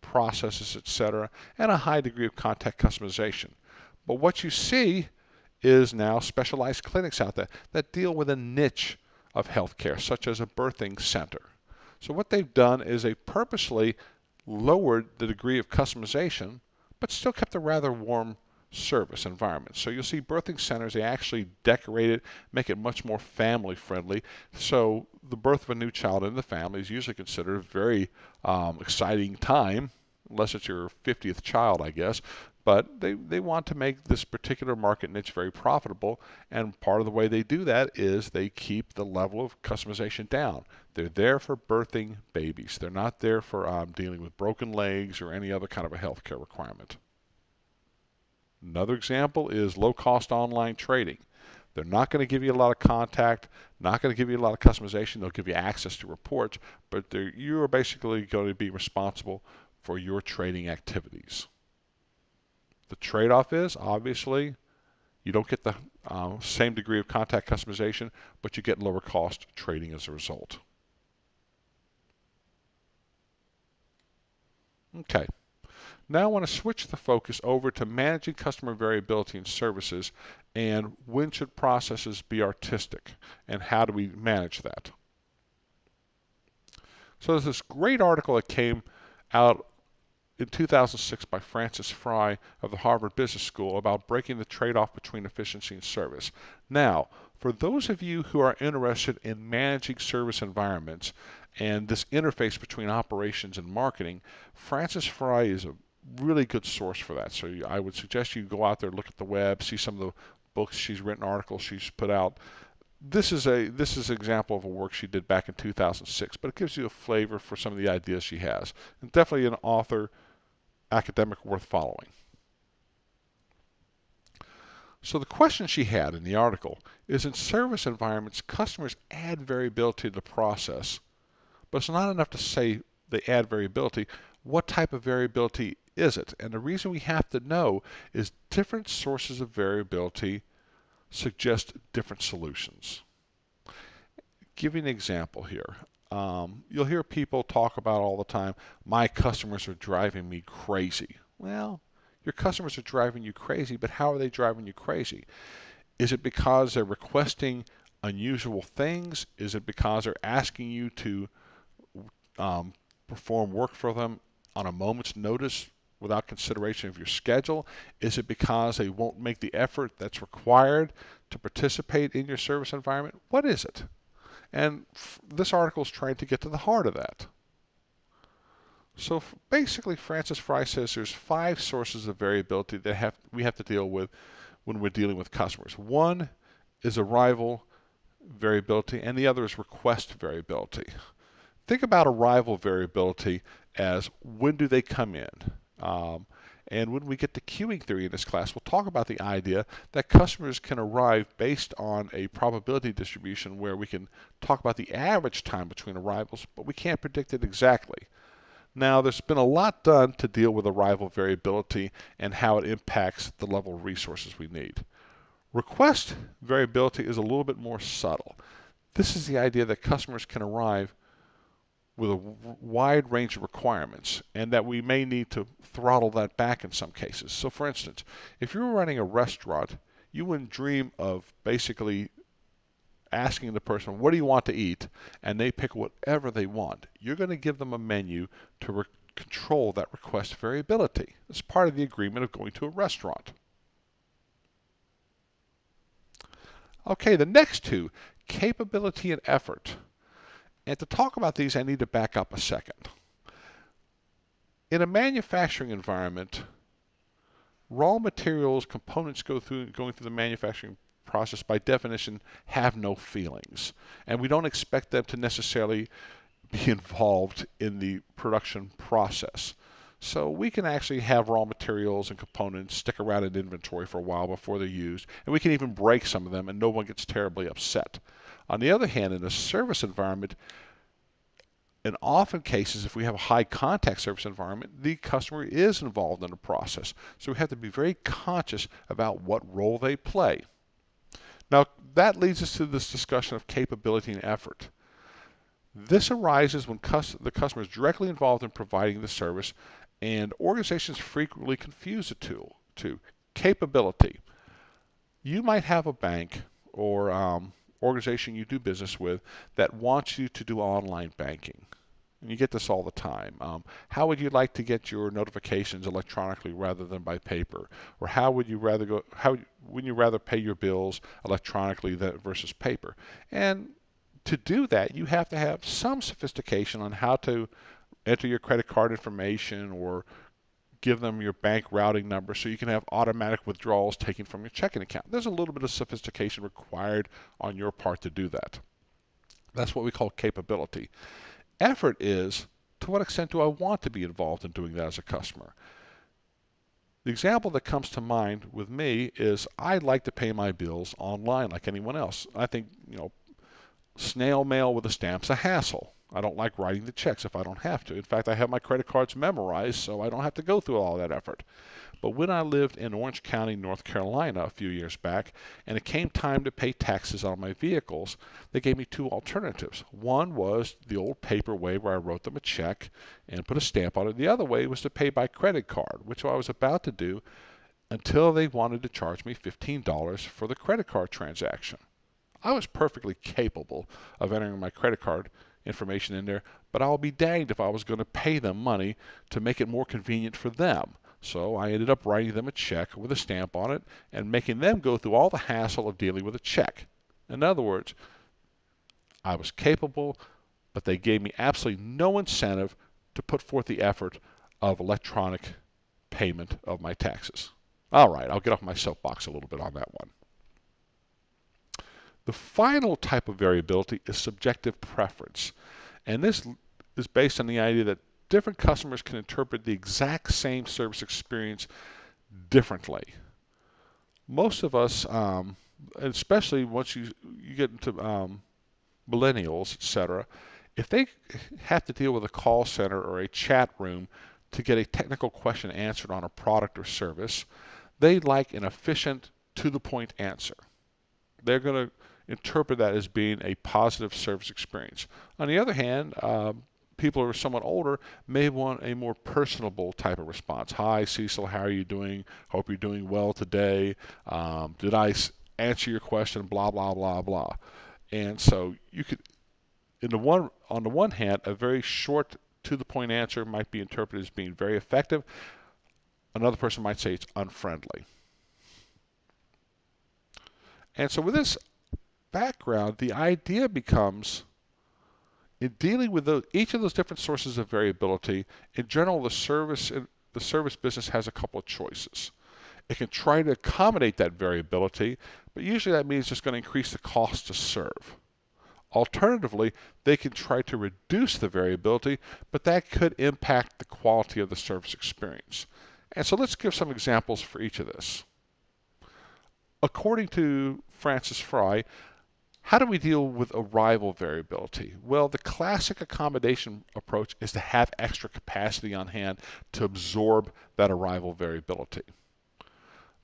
processes, etc., and a high degree of contact customization. But what you see is now specialized clinics out there that deal with a niche of healthcare, such as a birthing center. So what they've done is they purposely lowered the degree of customization, but still kept a rather warm service environment. So you'll see birthing centers, they actually decorate it, make it much more family friendly. So the birth of a new child in the family is usually considered a very exciting time, unless it's your 50th child, I guess. But they want to make this particular market niche very profitable, and part of the way they do that is they keep the level of customization down. They're there for birthing babies. They're not there for dealing with broken legs or any other kind of a healthcare requirement. Another example is low-cost online trading. They're not going to give you a lot of contact, not going to give you a lot of customization. They'll give you access to reports, but you are basically going to be responsible for your trading activities. The trade-off is, obviously, you don't get the same degree of contact customization, but you get lower cost trading as a result. Okay. Now I want to switch the focus over to managing customer variability in services, and when should processes be artistic, and how do we manage that? So there's this great article that came out in 2006 by Francis Frei of the Harvard Business School about breaking the trade-off between efficiency and service. Now, for those of you who are interested in managing service environments and this interface between operations and marketing, Francis Frei is a really good source for that. So I would suggest you go out there, look at the web, see some of the books she's written, articles she's put out. This is an example of a work she did back in 2006, but it gives you a flavor for some of the ideas she has. And definitely an author, academic worth following. So the question she had in the article is, in service environments, customers add variability to the process, but it's not enough to say they add variability. What type of variability is it? And the reason we have to know is different sources of variability suggest different solutions. Give you an example here. You'll hear people talk about all the time, my customers are driving me crazy. Well, your customers are driving you crazy, but how are they driving you crazy? Is it because they're requesting unusual things? Is it because they're asking you to perform work for them on a moment's notice without consideration of your schedule? Is it because they won't make the effort that's required to participate in your service environment? What is it? And this article is trying to get to the heart of that. So basically, Frances Frei says there's 5 sources of variability that we have to deal with when we're dealing with customers. One is arrival variability, and the other is request variability. Think about arrival variability as when do they come in? And when we get to queuing theory in this class, we'll talk about the idea that customers can arrive based on a probability distribution where we can talk about the average time between arrivals, but we can't predict it exactly. Now, there's been a lot done to deal with arrival variability and how it impacts the level of resources we need. Request variability is a little bit more subtle. This is the idea that customers can arrive with a wide range of requirements, and that we may need to throttle that back in some cases. So for instance, if you're running a restaurant, you wouldn't dream of basically asking the person, what do you want to eat? And they pick whatever they want. You're going to give them a menu to control that request variability. It's part of the agreement of going to a restaurant. Okay, the next two, capability and effort. And to talk about these, I need to back up a second. In a manufacturing environment, raw materials, components going through the manufacturing process by definition have no feelings. And we don't expect them to necessarily be involved in the production process. So we can actually have raw materials and components stick around in inventory for a while before they're used, and we can even break some of them and no one gets terribly upset. On the other hand, in a service environment, in often cases, if we have a high contact service environment, the customer is involved in the process. So we have to be very conscious about what role they play. Now, that leads us to this discussion of capability and effort. This arises when the customer is directly involved in providing the service, and organizations frequently confuse the two. Capability. You might have a bank or organization you do business with that wants you to do online banking. And you get this all the time. How would you like to get your notifications electronically rather than by paper? Or how would you rather pay your bills electronically versus paper? And to do that, you have to have some sophistication on how to enter your credit card information or give them your bank routing number so you can have automatic withdrawals taken from your checking account. There's a little bit of sophistication required on your part to do that. That's what we call capability. Effort is, to what extent do I want to be involved in doing that as a customer? The example that comes to mind with me is I like to pay my bills online like anyone else. I think, snail mail with a stamp's a hassle. I don't like writing the checks if I don't have to. In fact, I have my credit cards memorized so I don't have to go through all that effort. But when I lived in Orange County, North Carolina a few years back, and it came time to pay taxes on my vehicles, they gave me 2 alternatives. One was the old paper way where I wrote them a check and put a stamp on it. The other way was to pay by credit card, which I was about to do until they wanted to charge me $15 for the credit card transaction. I was perfectly capable of entering my credit card information in there, but I'll be danged if I was going to pay them money to make it more convenient for them. So I ended up writing them a check with a stamp on it and making them go through all the hassle of dealing with a check. In other words, I was capable, but they gave me absolutely no incentive to put forth the effort of electronic payment of my taxes. All right, I'll get off my soapbox a little bit on that one. The final type of variability is subjective preference. And this is based on the idea that different customers can interpret the exact same service experience differently. Most of us, especially once you get into millennials, etc., if they have to deal with a call center or a chat room to get a technical question answered on a product or service, they like an efficient, to-the-point answer. They're going to interpret that as being a positive service experience. On the other hand, people who are somewhat older may want a more personable type of response. Hi, Cecil, how are you doing? Hope you're doing well today. Did I answer your question? Blah, blah, blah, blah. And so you could, on the one hand, a very short, to-the-point answer might be interpreted as being very effective. Another person might say it's unfriendly. And so with this background, the idea becomes, in dealing with each of those different sources of variability, in general, the service business has a couple of choices. It can try to accommodate that variability, but usually that means it's going to increase the cost to serve. Alternatively, they can try to reduce the variability, but that could impact the quality of the service experience. And so let's give some examples for each of this. According to Francis Frye, how do we deal with arrival variability? Well, the classic accommodation approach is to have extra capacity on hand to absorb that arrival variability.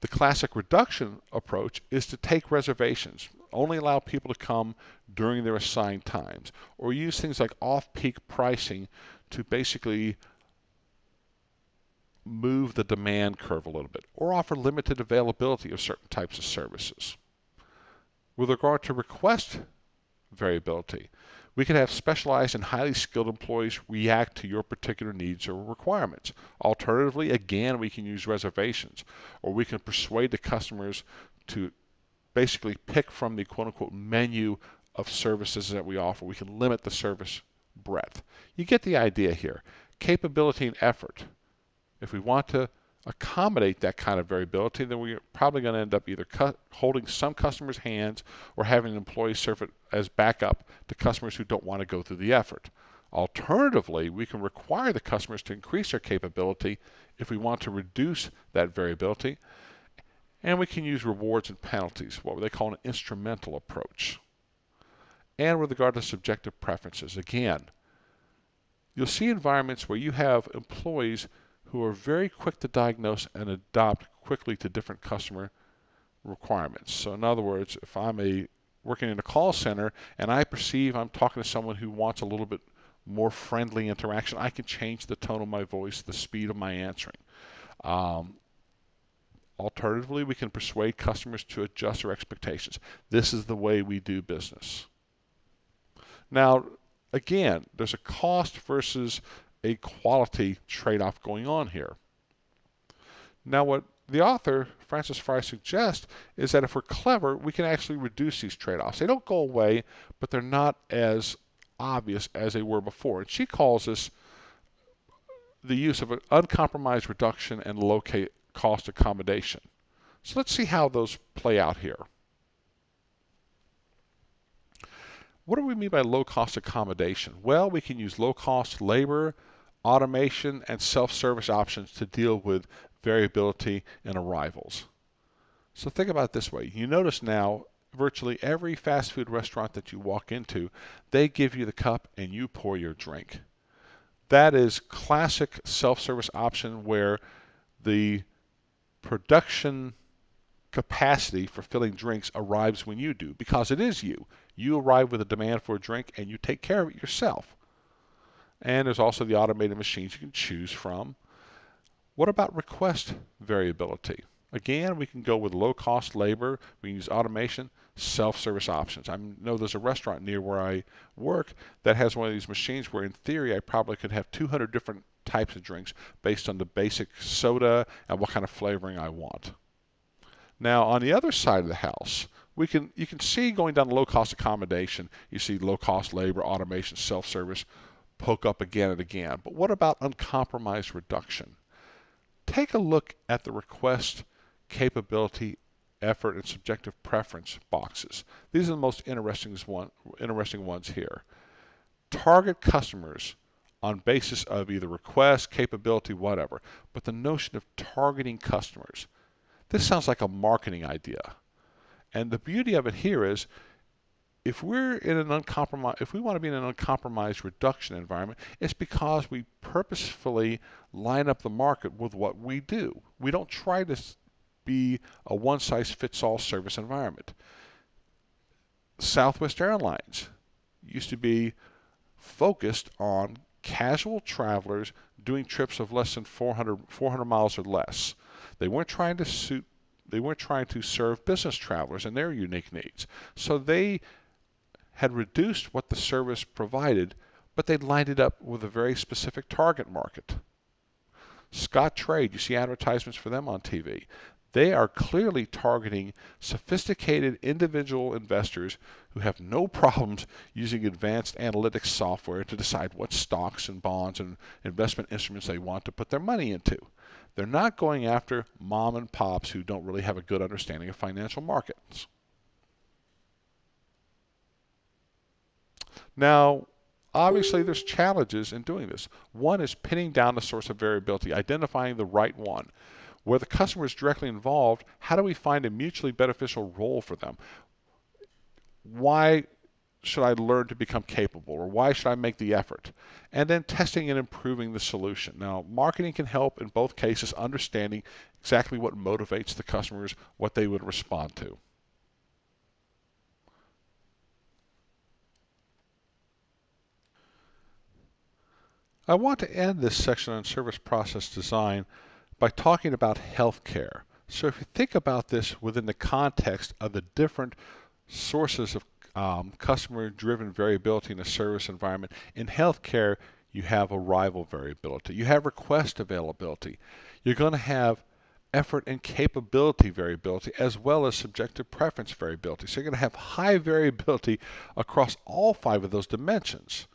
The classic reduction approach is to take reservations, only allow people to come during their assigned times, or use things like off-peak pricing to basically move the demand curve a little bit, or offer limited availability of certain types of services. With regard to request variability, we can have specialized and highly skilled employees react to your particular needs or requirements. Alternatively, again, we can use reservations, or we can persuade the customers to basically pick from the quote-unquote menu of services that we offer. We can limit the service breadth. You get the idea here. Capability and effort. If we want to accommodate that kind of variability, then we're probably going to end up either holding some customers' hands or having an employee serve it as backup to customers who don't want to go through the effort. Alternatively, we can require the customers to increase their capability if we want to reduce that variability, and we can use rewards and penalties, what they call an instrumental approach. And with regard to subjective preferences, again, you'll see environments where you have employees who are very quick to diagnose and adopt quickly to different customer requirements. So in other words, if I'm working in a call center and I perceive I'm talking to someone who wants a little bit more friendly interaction, I can change the tone of my voice, the speed of my answering. Alternatively, we can persuade customers to adjust their expectations. This is the way we do business. Now, again, there's a cost versus a quality trade-off going on here. Now, what the author, Francis Frye, suggests is that if we're clever, we can actually reduce these trade-offs. They don't go away, but they're not as obvious as they were before. And she calls this the use of an uncompromised reduction and low cost accommodation. So let's see how those play out here. What do we mean by low-cost accommodation? Well, we can use low-cost labor, automation, and self-service options to deal with variability in arrivals. So think about it this way. You notice now virtually every fast food restaurant that you walk into, they give you the cup and you pour your drink. That is classic self-service option where the production capacity for filling drinks arrives when you do, because it is you. You arrive with a demand for a drink and you take care of it yourself. And there's also the automated machines you can choose from. What about request variability? Again, we can go with low-cost labor. We can use automation, self-service options. I know there's a restaurant near where I work that has one of these machines where in theory I probably could have 200 different types of drinks based on the basic soda and what kind of flavoring I want. Now, on the other side of the house, you can see going down the low-cost accommodation, you see low-cost labor, automation, self-service poke up again and again. But what about uncompromised reduction? Take a look at the request capability effort, and subjective preference boxes. These are the most interesting ones here. Target customers on basis of either request, capability, whatever. But the notion of targeting customers, this sounds like a marketing idea. And the beauty of it here is if we're in an uncompromised, if we want to be in an uncompromised reduction environment, it's because we purposefully line up the market with what we do. We don't try to be a one-size-fits-all service environment. Southwest Airlines used to be focused on casual travelers doing trips of less than 400 miles or less. They weren't trying to serve business travelers and their unique needs. So they had reduced what the service provided, but they lined it up with a very specific target market. Scottrade, you see advertisements for them on TV. They are clearly targeting sophisticated individual investors who have no problems using advanced analytics software to decide what stocks and bonds and investment instruments they want to put their money into. They're not going after mom and pops who don't really have a good understanding of financial markets. Now, obviously, there's challenges in doing this. One is pinning down the source of variability, identifying the right one. Where the customer is directly involved, how do we find a mutually beneficial role for them? Why should I learn to become capable, or why should I make the effort? And then testing and improving the solution. Now, marketing can help in both cases, understanding exactly what motivates the customers, what they would respond to. I want to end this section on service process design by talking about healthcare. So if you think about this within the context of the different sources of customer-driven variability in a service environment, in healthcare you have arrival variability, you have request availability, you're going to have effort and capability variability as well as subjective preference variability. So you're going to have high variability across all 5 of those dimensions.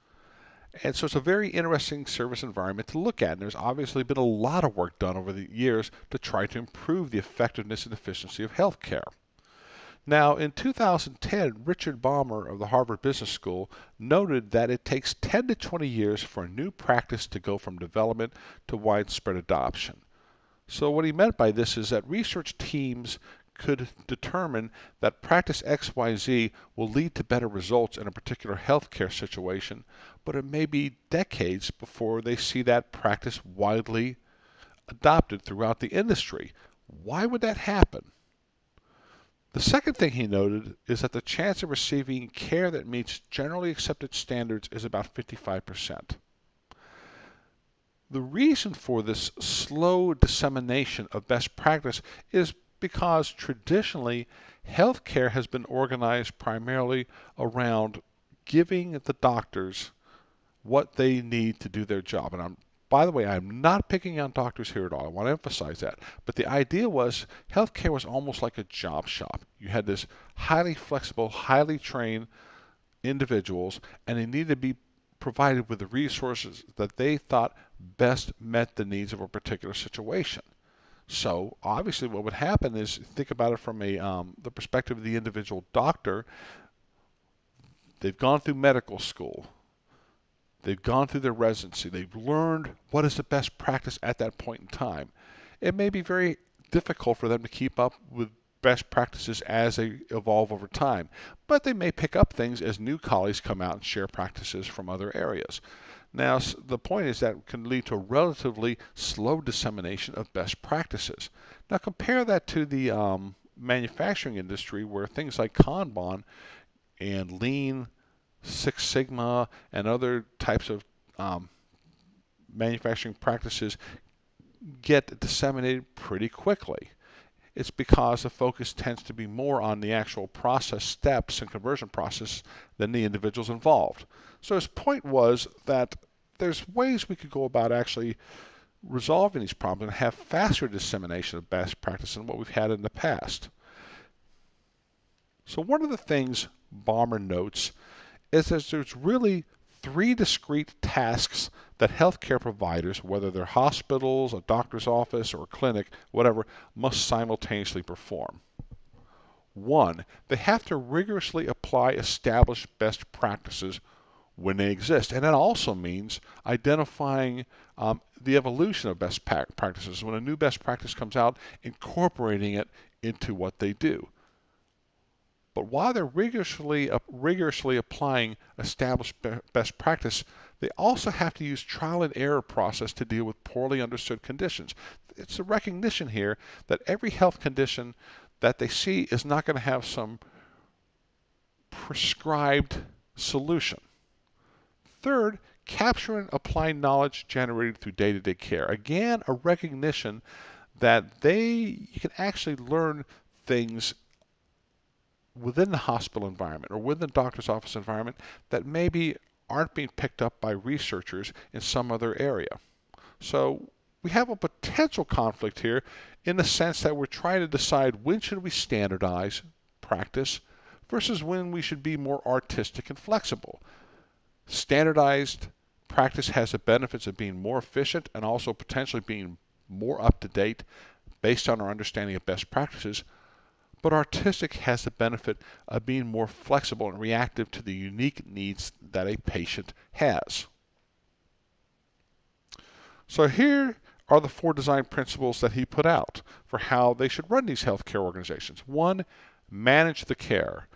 And so it's a very interesting service environment to look at. And there's obviously been a lot of work done over the years to try to improve the effectiveness and efficiency of healthcare. Now, in 2010, Richard Ballmer of the Harvard Business School noted that it takes 10 to 20 years for a new practice to go from development to widespread adoption. So what he meant by this is that research teams could determine that practice XYZ will lead to better results in a particular healthcare situation, but it may be decades before they see that practice widely adopted throughout the industry. Why would that happen? The second thing he noted is that the chance of receiving care that meets generally accepted standards is about 55%. The reason for this slow dissemination of best practice is because traditionally healthcare has been organized primarily around giving the doctors what they need to do their job. And by the way, I'm not picking on doctors here at all. I want to emphasize that. But the idea was healthcare was almost like a job shop. You had this highly flexible, highly trained individuals, and they needed to be provided with the resources that they thought best met the needs of a particular situation. So obviously what would happen is, think about it from the perspective of the individual doctor. They've gone through medical school. They've gone through their residency. They've learned what is the best practice at that point in time. It may be very difficult for them to keep up with best practices as they evolve over time, but they may pick up things as new colleagues come out and share practices from other areas. Now, the point is that it can lead to a relatively slow dissemination of best practices. Now, compare that to the manufacturing industry, where things like Kanban and Lean, Six Sigma, and other types of manufacturing practices get disseminated pretty quickly. It's because the focus tends to be more on the actual process steps and conversion process than the individuals involved. So his point was that there's ways we could go about actually resolving these problems and have faster dissemination of best practice than what we've had in the past. So one of the things Ballmer notes is that there's really 3 discrete tasks that healthcare providers, whether they're hospitals, a doctor's office, or a clinic, whatever, must simultaneously perform. One, they have to rigorously apply established best practices when they exist. And that also means identifying the evolution of best practices. When a new best practice comes out, incorporating it into what they do. But while they're rigorously applying established best practice, they also have to use trial and error process to deal with poorly understood conditions. It's a recognition here that every health condition that they see is not going to have some prescribed solution. Third, capture and apply knowledge generated through day-to-day care. Again, a recognition that you can actually learn things within the hospital environment or within the doctor's office environment that maybe aren't being picked up by researchers in some other area. So we have a potential conflict here in the sense that we're trying to decide when should we standardize practice versus when we should be more artistic and flexible. Standardized practice has the benefits of being more efficient and also potentially being more up to date based on our understanding of best practices. But artistic has the benefit of being more flexible and reactive to the unique needs that a patient has. So here are the 4 design principles that he put out for how they should run these healthcare organizations. 1, manage the care.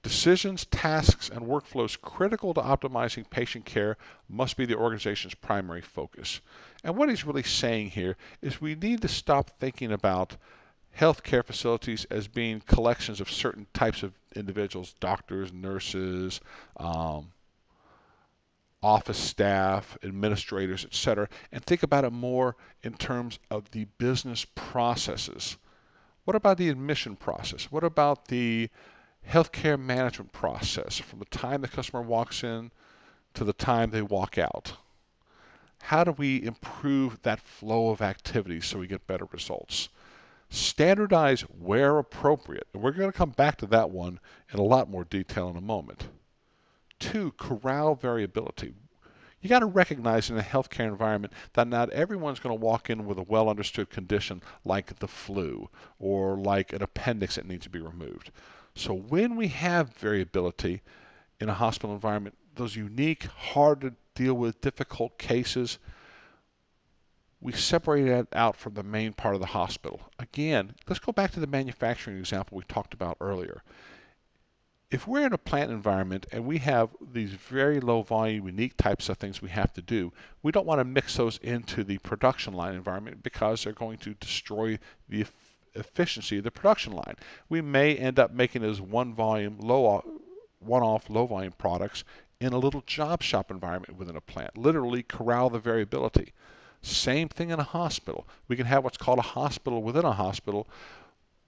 Decisions, tasks, and workflows critical to optimizing patient care must be the organization's primary focus. And what he's really saying here is we need to stop thinking about healthcare facilities as being collections of certain types of individuals, doctors, nurses, office staff, administrators, etc., and think about it more in terms of the business processes. What about the admission process? What about the healthcare management process from the time the customer walks in to the time they walk out? How do we improve that flow of activities so we get better results? Standardize where appropriate. And we're going to come back to that one in a lot more detail in a moment. 2, corral variability. You got to recognize in a healthcare environment that not everyone's going to walk in with a well understood condition like the flu or like an appendix that needs to be removed. So when we have variability in a hospital environment, those unique, hard to deal with, difficult cases, we separate that out from the main part of the hospital. Again, let's go back to the manufacturing example we talked about earlier. If we're in a plant environment and we have these very low volume, unique types of things we have to do, we don't want to mix those into the production line environment because they're going to destroy the efficiency of the production line. We may end up making those one-off, low volume products in a little job shop environment within a plant. Literally corral the variability. Same thing in a hospital. We can have what's called a hospital within a hospital.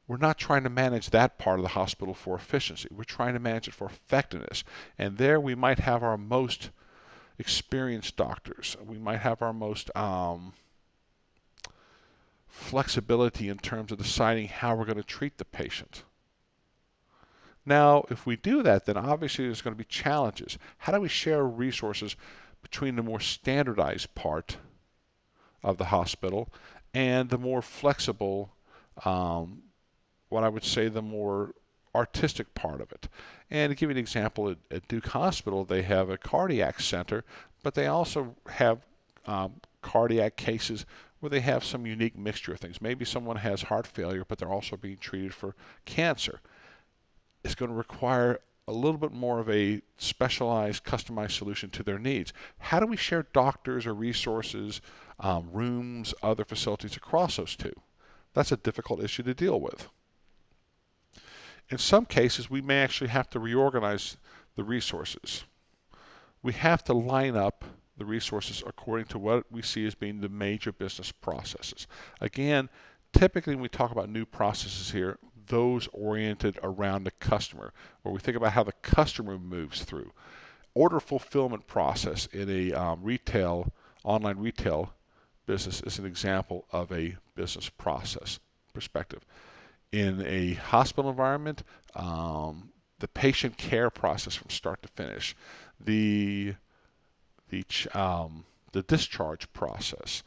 We're not trying to manage that part of the hospital for efficiency. We're trying to manage it for effectiveness. And there we might have our most experienced doctors. We might have our most flexibility in terms of deciding how we're going to treat the patient. Now, if we do that, then obviously there's going to be challenges. How do we share resources between the more standardized part of the hospital and the more flexible, what I would say the more artistic part of it? And to give you an example, at Duke Hospital, they have a cardiac center, but they also have cardiac cases where they have some unique mixture of things. Maybe someone has heart failure, but they're also being treated for cancer. It's going to require a little bit more of a specialized, customized solution to their needs. How do we share doctors or resources, rooms, other facilities across those two? That's a difficult issue to deal with. In some cases, we may actually have to reorganize the resources. We have to line up the resources according to what we see as being the major business processes. Again, typically when we talk about new processes here, those oriented around the customer, where we think about how the customer moves through. Order fulfillment process in a online retail business is an example of a business process perspective. In a hospital environment, the patient care process from start to finish, the discharge process,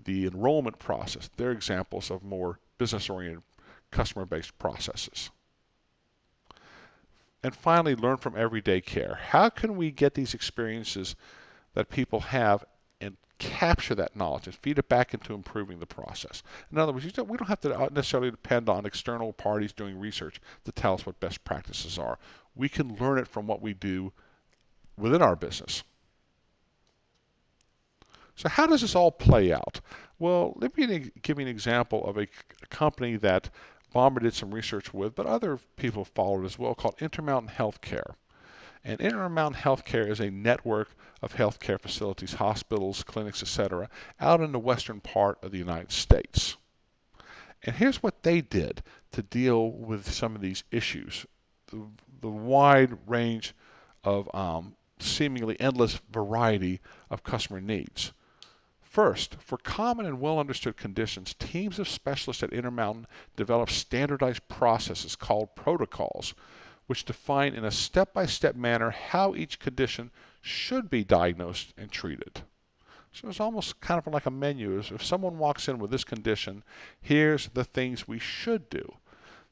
the enrollment process, they're examples of more business-oriented, customer-based processes. And finally, learn from everyday care. How can we get these experiences that people have and capture that knowledge and feed it back into improving the process? In other words, we don't have to necessarily depend on external parties doing research to tell us what best practices are. We can learn it from what we do within our business. So how does this all play out? Well, let me give you an example of a company that Bomber did some research with, but other people followed as well, called Intermountain Healthcare. And Intermountain Healthcare is a network of healthcare facilities, hospitals, clinics, etc., out in the western part of the United States. And here's what they did to deal with some of these issues, the wide range of seemingly endless variety of customer needs. First, for common and well understood conditions, teams of specialists at Intermountain developed standardized processes called protocols, which define in a step-by-step manner how each condition should be diagnosed and treated. So it's almost kind of like a menu. If someone walks in with this condition, here's the things we should do.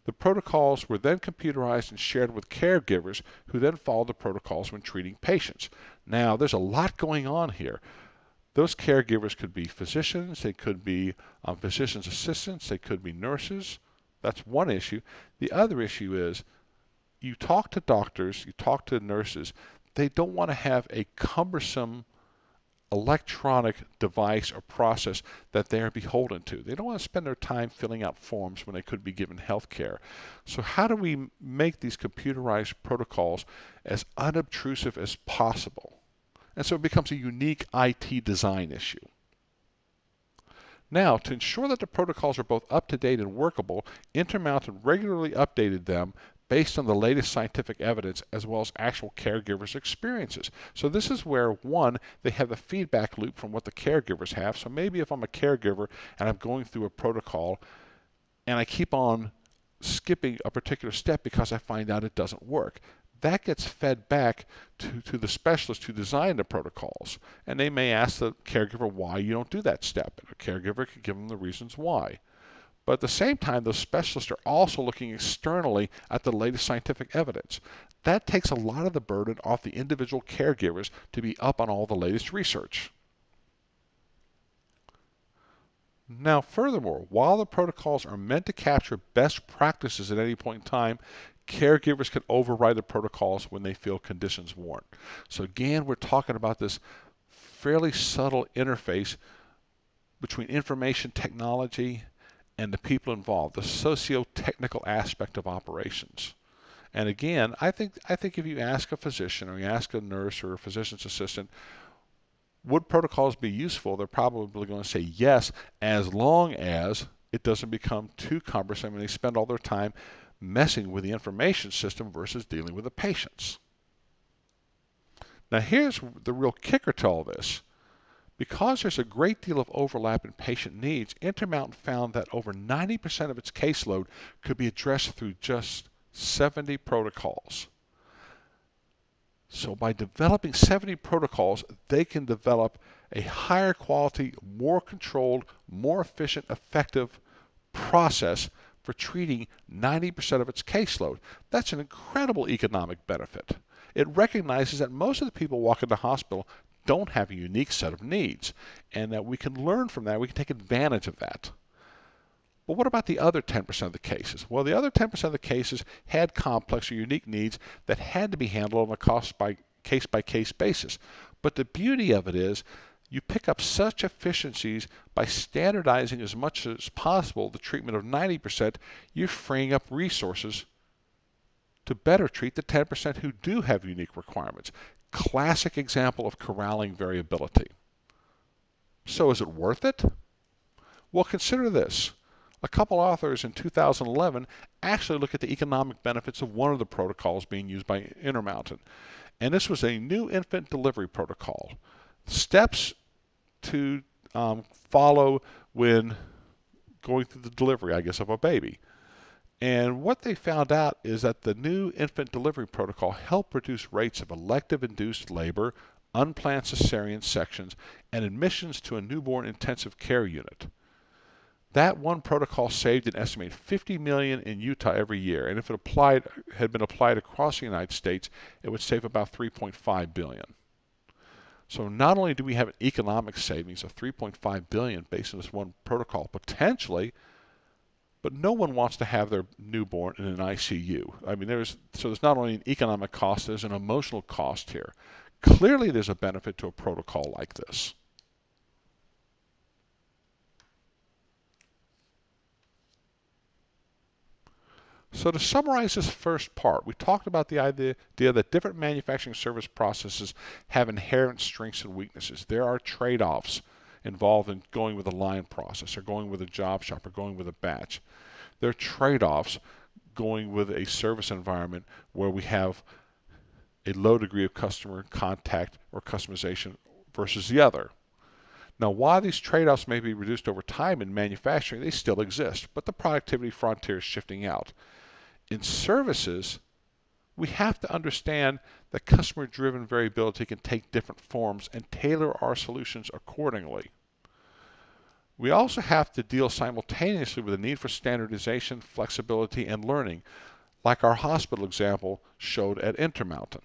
The protocols were then computerized and shared with caregivers who then followed the protocols when treating patients. Now, there's a lot going on here. Those caregivers could be physicians, they could be physician's assistants, they could be nurses. That's one issue. The other issue is you talk to doctors, you talk to nurses, they don't want to have a cumbersome electronic device or process that they are beholden to. They don't want to spend their time filling out forms when they could be given health care. So how do we make these computerized protocols as unobtrusive as possible? And so it becomes a unique IT design issue. Now, to ensure that the protocols are both up-to-date and workable, Intermountain regularly updated them based on the latest scientific evidence as well as actual caregivers' experiences. So this is where, one, they have the feedback loop from what the caregivers have. So maybe if I'm a caregiver and I'm going through a protocol and I keep on skipping a particular step because I find out it doesn't work, that gets fed back to the specialist who designed the protocols. And they may ask the caregiver why you don't do that step. And the caregiver can give them the reasons why. But at the same time, those specialists are also looking externally at the latest scientific evidence. That takes a lot of the burden off the individual caregivers to be up on all the latest research. Now, furthermore, while the protocols are meant to capture best practices at any point in time, caregivers can override the protocols when they feel conditions warrant. So again, we're talking about this fairly subtle interface between information technology and the people involved, the socio-technical aspect of operations. And again, I think if you ask a physician or you ask a nurse or a physician's assistant, would protocols be useful? They're probably going to say yes, as long as it doesn't become too cumbersome and they spend all their time messing with the information system versus dealing with the patients. Now here's the real kicker to all this. Because there's a great deal of overlap in patient needs, Intermountain found that over 90% of its caseload could be addressed through just 70 protocols. So by developing 70 protocols, they can develop a higher quality, more controlled, more efficient, effective process for treating 90% of its caseload. That's an incredible economic benefit. It recognizes that most of the people walking to the hospital don't have a unique set of needs, and that we can learn from that, we can take advantage of that. But what about the other 10% of the cases? Well, the other 10% of the cases had complex or unique needs that had to be handled on a case-by-case basis. But the beauty of it is you pick up such efficiencies by standardizing as much as possible the treatment of 90%, you're freeing up resources to better treat the 10% who do have unique requirements. Classic example of corralling variability. So is it worth it? Well, consider this. A couple authors in 2011 actually looked at the economic benefits of one of the protocols being used by Intermountain. And this was a new infant delivery protocol. Steps to follow when going through the delivery, I guess, of a baby. And what they found out is that the new infant delivery protocol helped reduce rates of elective induced labor, unplanned cesarean sections, and admissions to a newborn intensive care unit. That one protocol saved an estimated 50 million in Utah every year, and if it had been applied across the United States, it would save about 3.5 billion. So not only do we have an economic savings of 3.5 billion based on this one protocol potentially, but no one wants to have their newborn in an ICU. I mean, there's not only an economic cost, there's an emotional cost here. Clearly there's a benefit to a protocol like this. So to summarize this first part, we talked about the idea that different manufacturing service processes have inherent strengths and weaknesses. There are trade-offs involved in going with a line process or going with a job shop or going with a batch. There are trade-offs going with a service environment where we have a low degree of customer contact or customization versus the other. Now, while these trade-offs may be reduced over time in manufacturing, they still exist, but the productivity frontier is shifting out. In services, we have to understand that customer-driven variability can take different forms and tailor our solutions accordingly. We also have to deal simultaneously with the need for standardization, flexibility, and learning, like our hospital example showed at Intermountain.